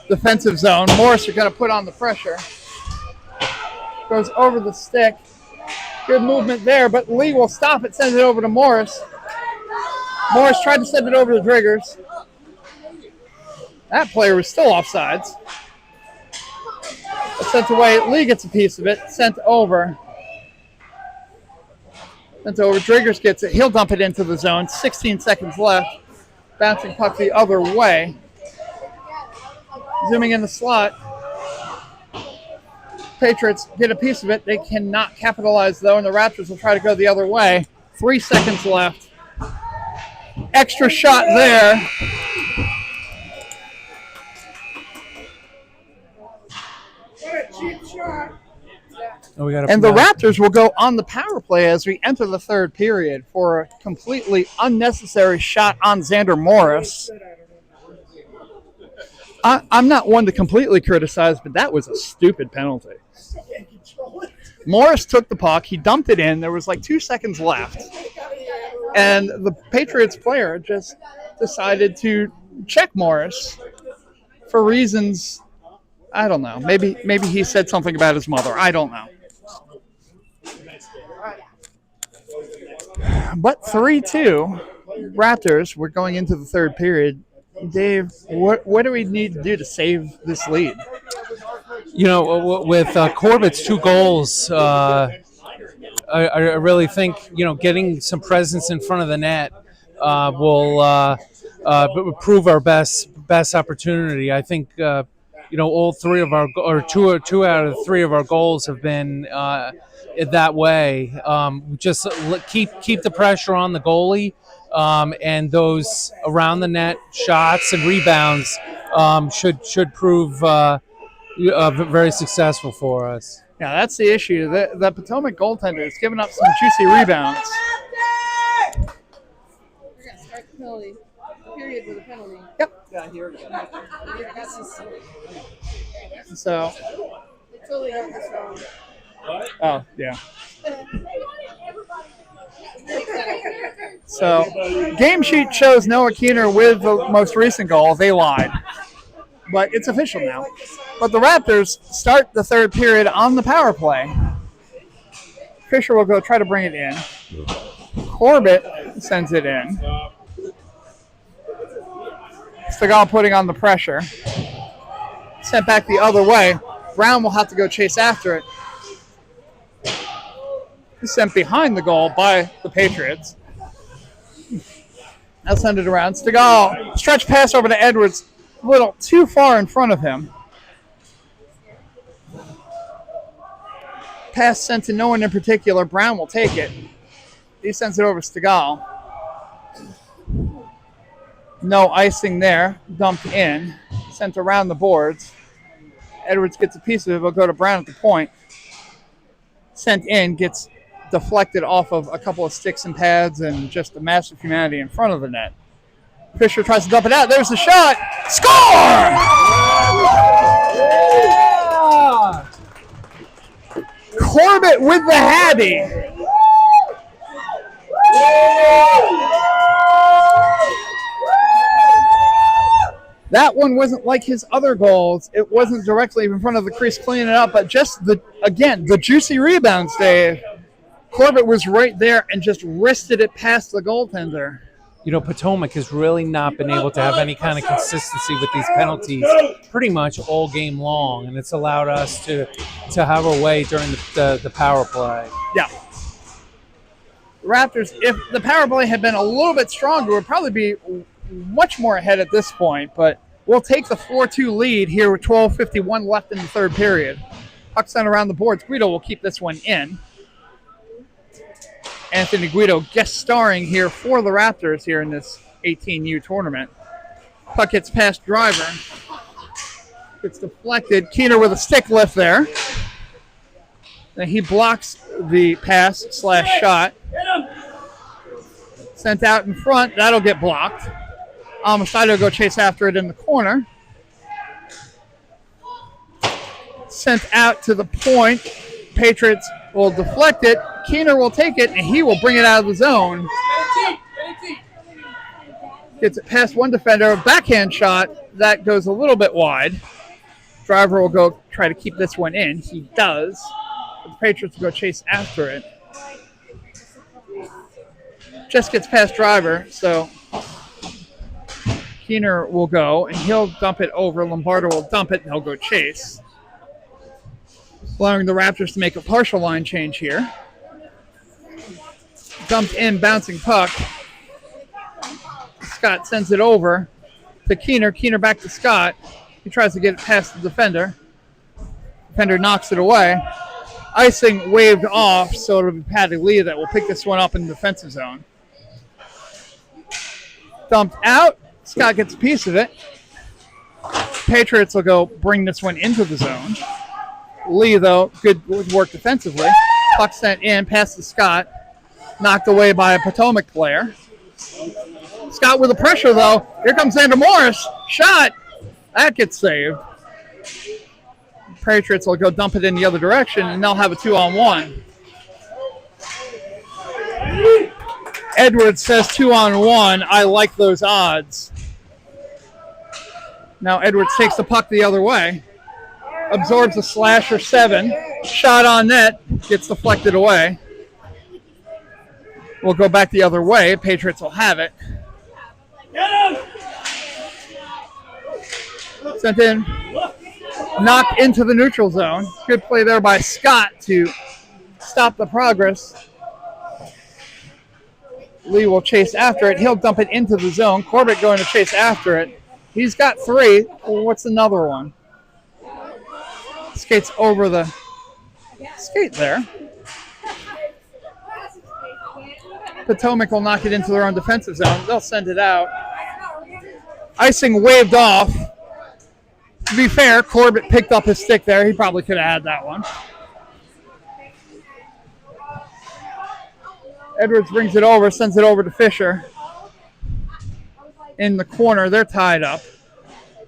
defensive zone. Morris are going to put on the pressure. Goes over the stick. Good movement there, but Lee will stop it, sends it over to Morris. Morris tried to send it over to Driggers. That player was still offsides. But sent away. Lee gets a piece of it. Sent over. Sent over. Driggers gets it. He'll dump it into the zone. 16 seconds left. Bouncing puck the other way. Zooming in the slot. Patriots get a piece of it. They cannot capitalize, though, and the Raptors will try to go the other way. 3 seconds left. Extra shot there. And the Raptors will go on the power play as we enter the third period for a completely unnecessary shot on Xander Morris. I'm not one to completely criticize, but that was a stupid penalty. Morris took the puck. He dumped it in. There was like 2 seconds left. And the Patriots player just decided to check Morris for reasons, I don't know. Maybe he said something about his mother. I don't know. But 3-2 Raptors, we're going into the third period. Dave, what do we need to do to save this lead? You know, with Corbett's 2 goals, I really think, getting some presence in front of the net will prove our best opportunity. I think, all 3 of our, or two out of 3 of our goals have been that way. Just keep the pressure on the goalie and those around the net shots and rebounds should prove very successful for us. Yeah, that's the issue. The Potomac goaltender is giving up some juicy rebounds. We're gonna start the penalty. Period with a penalty. Yep. Yeah, here we go. So, They totally got this wrong. oh, yeah. So, game sheet shows Noah Keener with the most recent goal. They lied. But it's official now. But the Raptors start the third period on the power play. Fisher will go try to bring it in. Corbett sends it in. Stegall putting on the pressure. Sent back the other way. Brown will have to go chase after it. He's sent behind the goal by the Patriots. Now send it around. Stegall, stretch pass over to Edwards. A little too far in front of him. Pass sent to no one in particular. Brown will take it. He sends it over to Stegall. No icing there. Dumped in. Sent around the boards. Edwards gets a piece of it. Will go to Brown at the point. Sent in. Gets deflected off of a couple of sticks and pads and just a massive humanity in front of the net. Fisher tries to dump it out. There's the shot. Score! Yeah! Corbett with the Hattie. That one wasn't like his other goals. It wasn't directly in front of the crease cleaning it up, but just the juicy rebounds, Dave. Corbett was right there and just wristed it past the goaltender. You know, Potomac has really not been able to have any kind of consistency with these penalties pretty much all game long, and it's allowed us to have our way during the power play. Yeah. The Raptors, if the power play had been a little bit stronger, would probably be much more ahead at this point, but we'll take the 4-2 lead here with 12:51 left in the third period. Puck sent around the boards. Guido will keep this one in. Anthony Guido guest starring here for the Raptors here in this 18U tournament. Puck gets past Driver. Gets deflected. Keener with a stick lift there. Then he blocks the pass / shot. Sent out in front. That'll get blocked. Almashida will go chase after it in the corner. Sent out to the point. Patriots will deflect it. Keener will take it, and he will bring it out of the zone. Gets it past one defender. Backhand shot. That goes a little bit wide. Driver will go try to keep this one in. He does. The Patriots will go chase after it. Just gets past Driver, so Keener will go, and he'll dump it over. Lombardo will dump it, and he'll go chase. Allowing the Raptors to make a partial line change here. Dumped in, bouncing puck. Scott sends it over to Keener. Keener back to Scott. He tries to get it past the defender. Defender knocks it away. Icing waved off, so it'll be Patty Lee that will pick this one up in the defensive zone. Dumped out. Scott gets a piece of it. Patriots will go bring this one into the zone. Lee, though, good work defensively. Puck sent in, past to Scott. Knocked away by a Potomac player. Scott with the pressure, though. Here comes Xander Morris. Shot. That gets saved. Patriots will go dump it in the other direction, and they'll have a 2-on-1. Edwards says 2-on-1. I like those odds. Now Edwards takes the puck the other way. Absorbs a slasher 7. Shot on net. Gets deflected away. We'll go back the other way. Patriots will have it. Sent in. Knocked into the neutral zone. Good play there by Scott to stop the progress. Lee will chase after it. He'll dump it into the zone. Corbett going to chase after it. He's got 3. What's another one? Skates over the skate there. Potomac will knock it into their own defensive zone. They'll send it out. Icing waved off. To be fair, Corbett picked up his stick there. He probably could have had that one. Edwards brings it over, sends it over to Fisher. In the corner, they're tied up.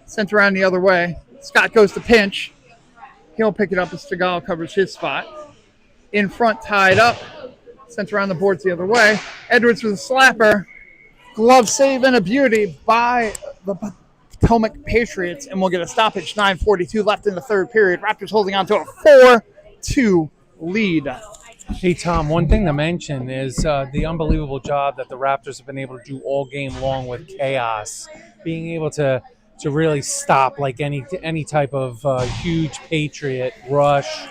Sent around the other way. Scott goes to pinch. He'll pick it up as Stegall covers his spot. In front, tied up. Sent around the boards the other way. Edwards with a slapper. Glove save and a beauty by the Potomac Patriots. And we'll get a stoppage. 9:42 left in the third period. Raptors holding on to a 4-2 lead. Hey, Tom, one thing to mention is the unbelievable job that the Raptors have been able to do all game long with chaos. Being able to really stop like any type of huge Patriot rush.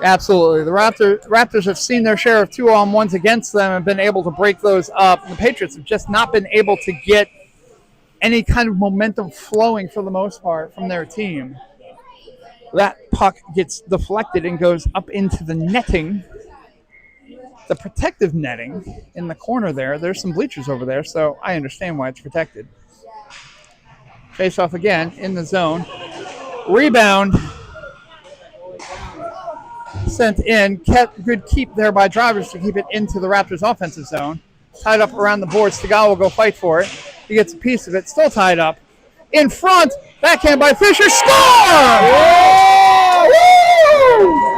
Absolutely. The Raptors have seen their share of 2-on-1s against them and been able to break those up. The Patriots have just not been able to get any kind of momentum flowing for the most part from their team. That puck gets deflected and goes up into the netting. The protective netting in the corner there. There's some bleachers over there, so I understand why it's protected. Face off again in the zone. Rebound. Sent in. Good keep there by Drivers to keep it into the Raptors offensive zone. Tied up around the board. Stegall will go fight for it. He gets a piece of it. Still tied up. In front. Backhand by Fisher. Score! Woo!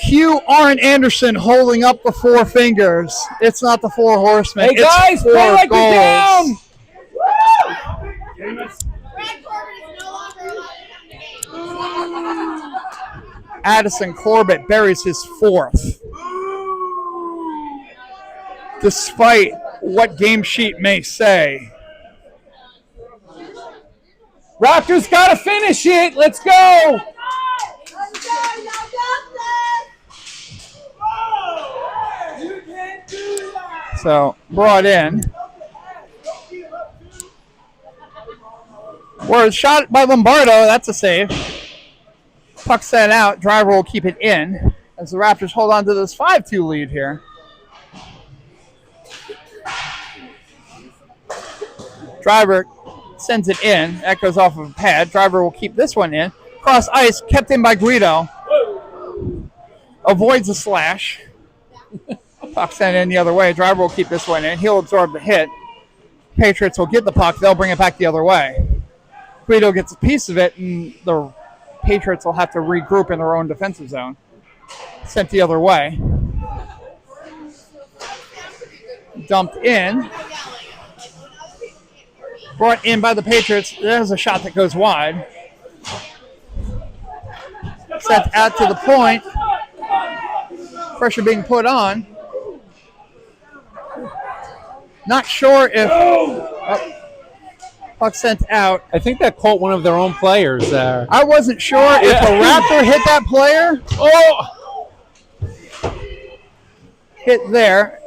Q. Arn Anderson holding up the four fingers. It's not the four horsemen. Hey, guys, play like you're down! Addison Corbett buries his fourth. Despite what game sheet may say. Raptors got to finish it. Let's go. So, brought in. Word shot by Lombardo. That's a save. Puck set out. Driver will keep it in as the Raptors hold on to this 5-2 lead here. Driver sends it in. That goes off of a pad. Driver will keep this one in. Cross ice, kept in by Guido. Avoids a slash. Puck sent in the other way. Driver will keep this one in. He'll absorb the hit. Patriots will get the puck. They'll bring it back the other way. Guido gets a piece of it, and the Patriots will have to regroup in their own defensive zone. Sent the other way. Dumped in. Brought in by the Patriots. There's a shot that goes wide. Sent out to the point. Pressure being put on. Not sure if... puck sent out. I think that caught one of their own players there. I wasn't sure if a Raptor hit that player. Oh! Hit there.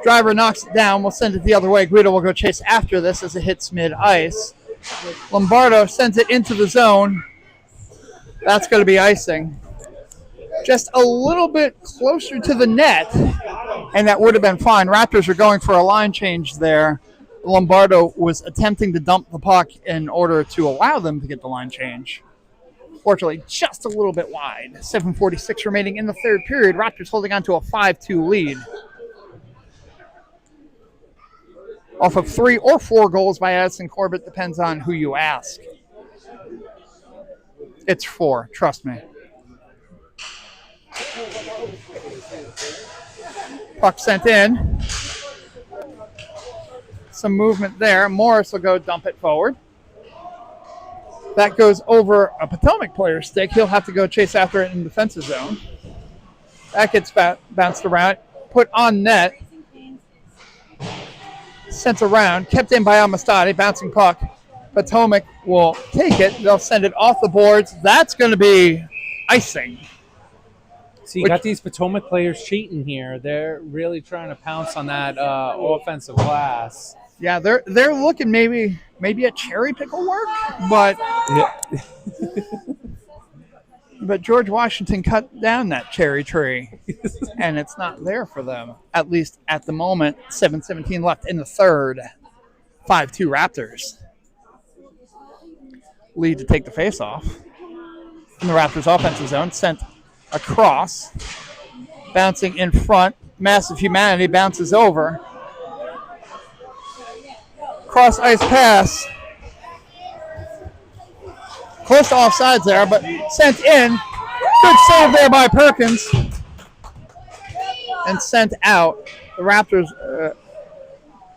Driver knocks it down. We'll send it the other way. Guido will go chase after this as it hits mid-ice. Lombardo sends it into the zone. That's going to be icing. Just a little bit closer to the net, and that would have been fine. Raptors are going for a line change there. Lombardo was attempting to dump the puck in order to allow them to get the line change. Fortunately, just a little bit wide. 7:46 remaining in the third period. Raptors holding on to a 5-2 lead. Off of 3 or 4 goals by Addison Corbett, depends on who you ask. It's 4, trust me. Puck sent in. Some movement there. Morris will go dump it forward. That goes over a Potomac player's stick. He'll have to go chase after it in the defensive zone. That gets bounced around. Put on net. Sent around. Kept in by Amistadi. Bouncing puck. Potomac will take it. They'll send it off the boards. That's going to be icing. See, you got these Potomac players cheating here. They're really trying to pounce on that offensive glass. Yeah, they're looking maybe a cherry pick will work, but but George Washington cut down that cherry tree, and it's not there for them, at least at the moment. 7:17 left in the third. 5-2 Raptors. Lead to take the face-off. In the Raptors' offensive zone, sent across. Bouncing in front. Massive humanity bounces over. Cross ice pass. Close to offsides there, but sent in. Good save there by Perkins. And sent out. The Raptors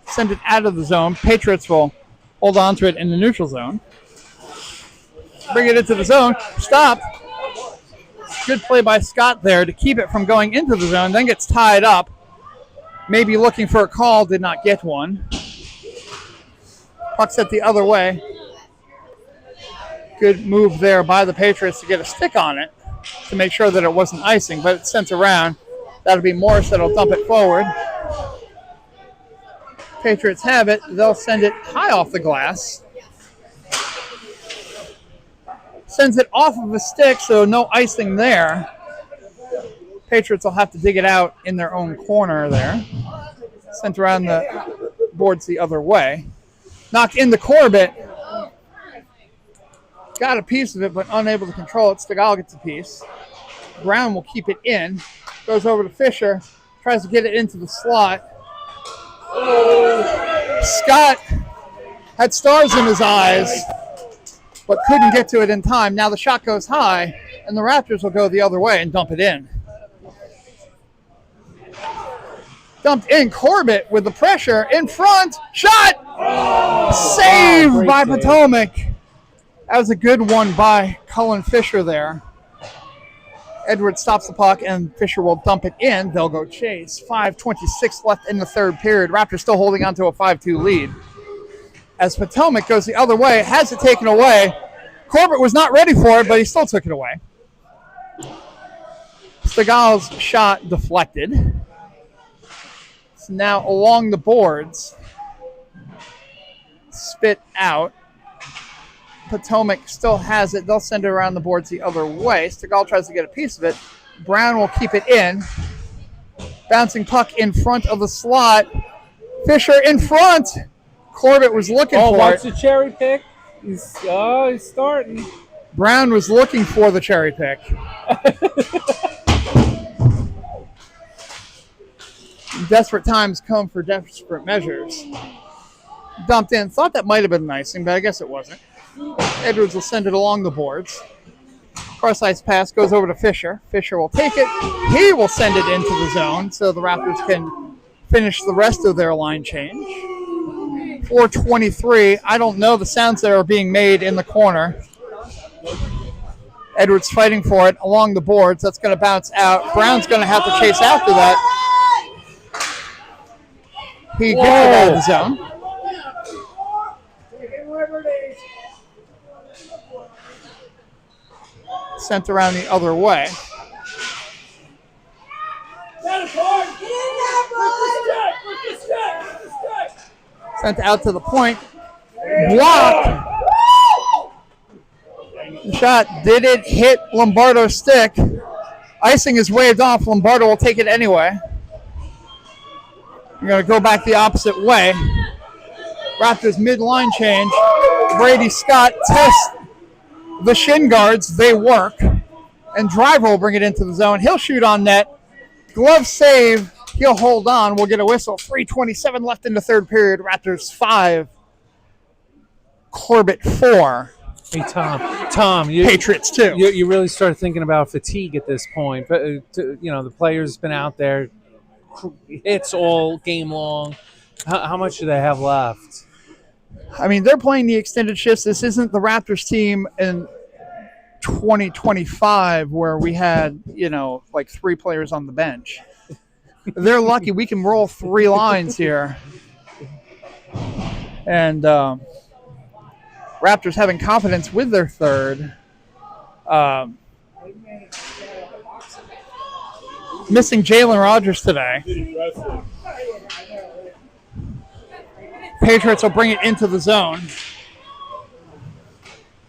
send it out of the zone. Patriots will hold on to it in the neutral zone. Bring it into the zone. Stop. Good play by Scott there to keep it from going into the zone. Then gets tied up. Maybe looking for a call. Did not get one. Puck set the other way. Good move there by the Patriots to get a stick on it to make sure that it wasn't icing, but it's sent around. That'll be Morris that'll dump it forward. Patriots have it. They'll send it high off the glass. Sends it off of a stick, so no icing there. Patriots will have to dig it out in their own corner there. Sent around the boards the other way. Knocked into Corbett. Got a piece of it, but unable to control it. Stegall gets a piece. Brown will keep it in. Goes over to Fisher. Tries to get it into the slot. Scott had stars in his eyes, but couldn't get to it in time. Now the shot goes high, and the Raptors will go the other way and dump it in. Dumped in. Corbett with the pressure in front. Shot! Save by Potomac. That was a good one by Cullen Fisher there. Edwards stops the puck, and Fisher will dump it in. They'll go chase. 5:26 left in the third period. Raptors still holding on to a 5-2 lead. As Potomac goes the other way, has it taken away. Corbett was not ready for it, but he still took it away. Stegall's shot deflected. It's now along the boards. Spit out. Potomac still has it. They'll send it around the boards the other way. Stegall tries to get a piece of it. Brown will keep it in. Bouncing puck in front of the slot. Fisher in front. Corbett was looking for watch it. the cherry pick. He's starting. Brown was looking for the cherry pick. Desperate times come for desperate measures. Dumped in. Thought that might have been an icing, but I guess it wasn't. Edwards will send it along the boards. Cross ice pass goes over to Fisher. Fisher will take it. He will send it into the zone so the Raptors can finish the rest of their line change. 4:23. I don't know the sounds that are being made in the corner. Edwards fighting for it along the boards. That's going to bounce out. Brown's going to have to chase after that. He gets it out of the zone. Sent around the other way. Sent out to the point. Blocked. The shot, did it hit Lombardo's stick? Icing is waved off. Lombardo will take it anyway. We're going to go back the opposite way. Raptors mid-line change. Brady Scott tests the shin guards. They work. And Driver will bring it into the zone. He'll shoot on net. Glove save. He'll hold on. We'll get a whistle. 3:27 left in the third period. Raptors 5. Corbett 4. Hey, Tom, Patriots 2. You really start thinking about fatigue at this point. But the players been out there, hits all game long. How much do they have left? I mean, they're playing the extended shifts. This isn't the Raptors team in 2025 where we had, like 3 players on the bench. They're lucky we can roll 3 lines here. And Raptors having confidence with their third. Missing Jalen Rogers today. Patriots will bring it into the zone.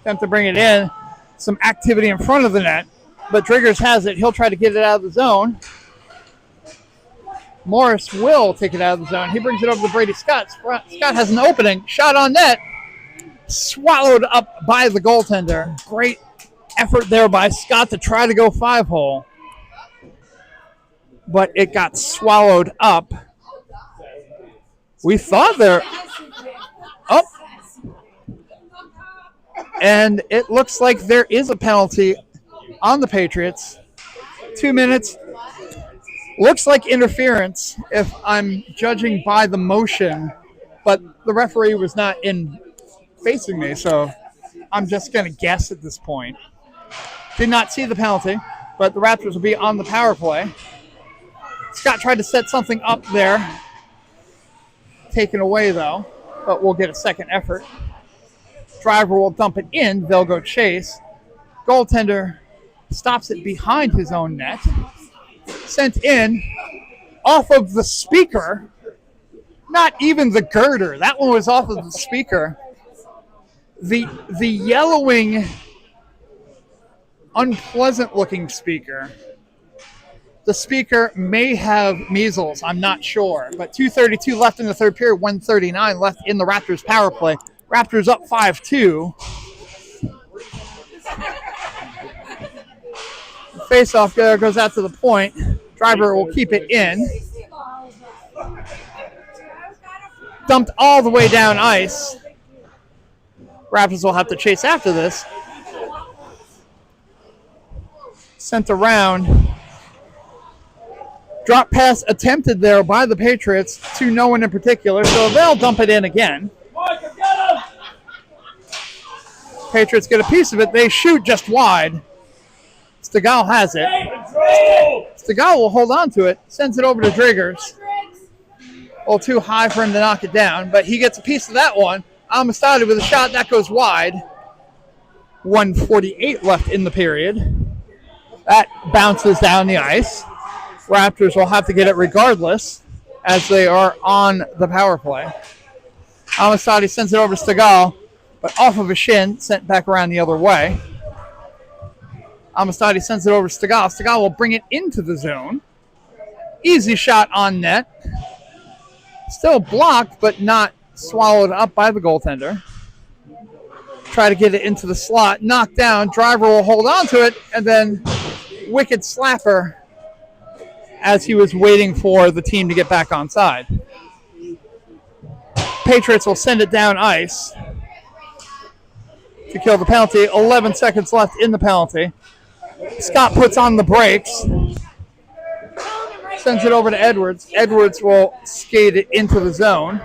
Attempt to bring it in. Some activity in front of the net, but Driggers has it. He'll try to get it out of the zone. Morris will take it out of the zone. He brings it over to Brady Scott. Scott has an opening. Shot on net. Swallowed up by the goaltender. Great effort there by Scott to try to go 5-hole. But it got swallowed up. We thought there. Oh. And it looks like there is a penalty on the Patriots. 2 minutes. Looks like interference if I'm judging by the motion, but the referee was not in facing me, so I'm just going to guess at this point. Did not see the penalty, but the Raptors will be on the power play. Scott tried to set something up there. Taken away, though, but we'll get a second effort. Driver will dump it in. They'll go chase. Goaltender stops it behind his own net. Sent in off of the speaker. Not even the girder. That one was off of the speaker. The yellowing, unpleasant-looking speaker. The speaker may have measles. I'm not sure. But 2:32 left in the third period. 1:39 left in the Raptors power play. Raptors up 5-2. Face-off there goes out to the point. Driver will keep it in. Dumped all the way down ice. Raptors will have to chase after this. Sent around. Drop pass attempted there by the Patriots to no one in particular, so they'll dump it in again. Patriots get a piece of it. They shoot just wide. Stegall has it. Stegall will hold on to it. Sends it over to Driggers. A little too high for him to knock it down, but he gets a piece of that one. Amistadi with a shot. That goes wide. 1:48 left in the period. That bounces down the ice. Raptors will have to get it regardless as they are on the power play. Amistadi sends it over to Stegall, but off of a shin, sent back around the other way. Amistadi sends it over to Stegall. Stegall will bring it into the zone. Easy shot on net. Still blocked, but not swallowed up by the goaltender. Try to get it into the slot. Knocked down. Driver will hold on to it, and then wicked slapper as he was waiting for the team to get back onside. Patriots will send it down ice to kill the penalty. 11 seconds left in the penalty. Scott puts on the brakes. Sends it over to Edwards. Edwards will skate it into the zone.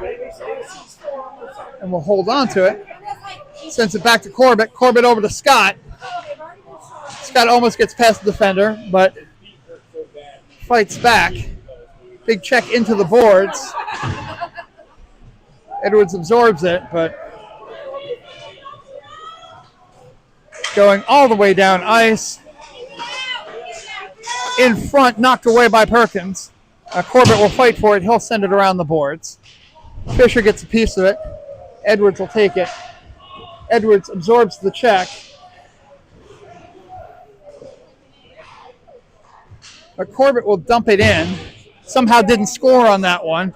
And will hold on to it. Sends it back to Corbett. Corbett over to Scott. Scott almost gets past the defender, but fights back. Big check into the boards. Edwards absorbs it, but going all the way down ice. In front, knocked away by Perkins. Corbett will fight for it. He'll send it around the boards. Fisher gets a piece of it. Edwards will take it. Edwards absorbs the check. But Corbett will dump it in. Somehow didn't score on that one.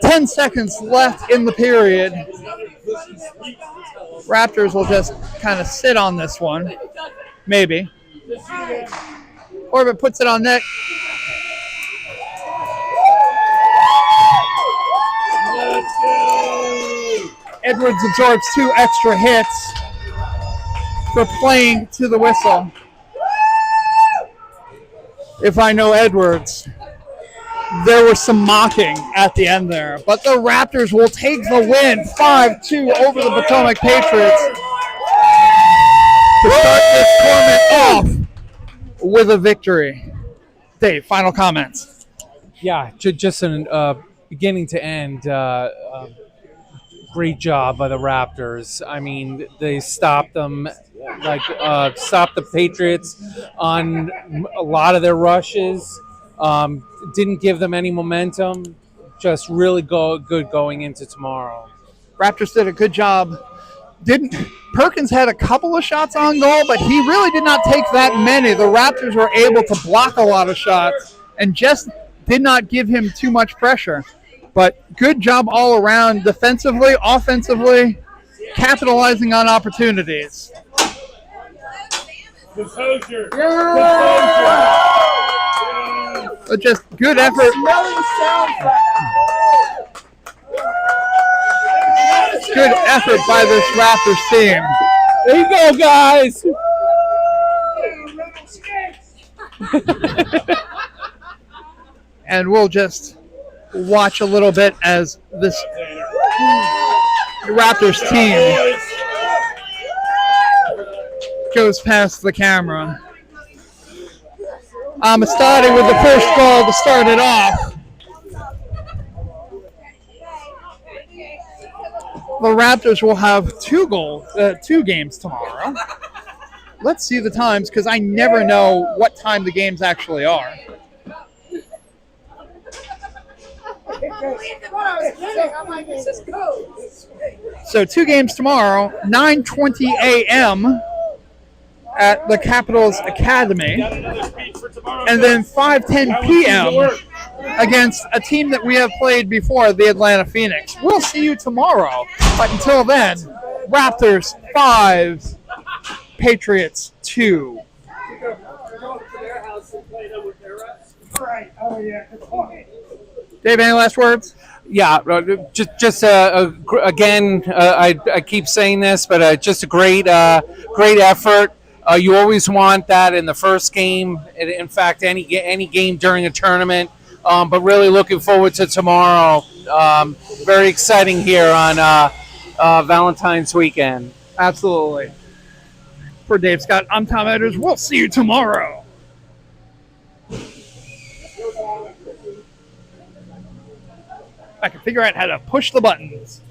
10 seconds left in the period. Raptors will just kind of sit on this one. Maybe. Corbett puts it on net. Edwards absorbs 2 extra hits for playing to the whistle. If I know Edwards, there was some mocking at the end there. But the Raptors will take the win 5-2 over the Potomac Patriots to start this tournament off with a victory. Dave, final comments. Yeah, just an beginning to end, great job by the Raptors. I mean, they stopped them, stopped the Patriots on a lot of their rushes. Didn't give them any momentum. Just really good going into tomorrow. Raptors did a good job. Perkins had a couple of shots on goal, but he really did not take that many. The Raptors were able to block a lot of shots and just did not give him too much pressure. But good job all around, defensively, offensively, capitalizing on opportunities. Composure. But just good effort. Good effort by this Raptors team. There you go, guys. And we'll just watch a little bit as this Raptors team goes past the camera. Amistadi with the first goal to start it off. The Raptors will have two games tomorrow. Let's see the times, because I never know what time the games actually are. So 2 games tomorrow, 9:20 a.m. at the Capitals Academy, and then 5:10 p.m. against a team that we have played before, the Atlanta Phoenix. We'll see you tomorrow. But until then, Raptors 5, Patriots 2. Dave, any last words? Yeah, just again, I keep saying this, but just a great effort. You always want that in the first game. In fact, any game during a tournament. But really looking forward to tomorrow. Very exciting here on Valentine's weekend. Absolutely. For Dave Scott, I'm Tom Edwards. We'll see you tomorrow. I can figure out how to push the buttons.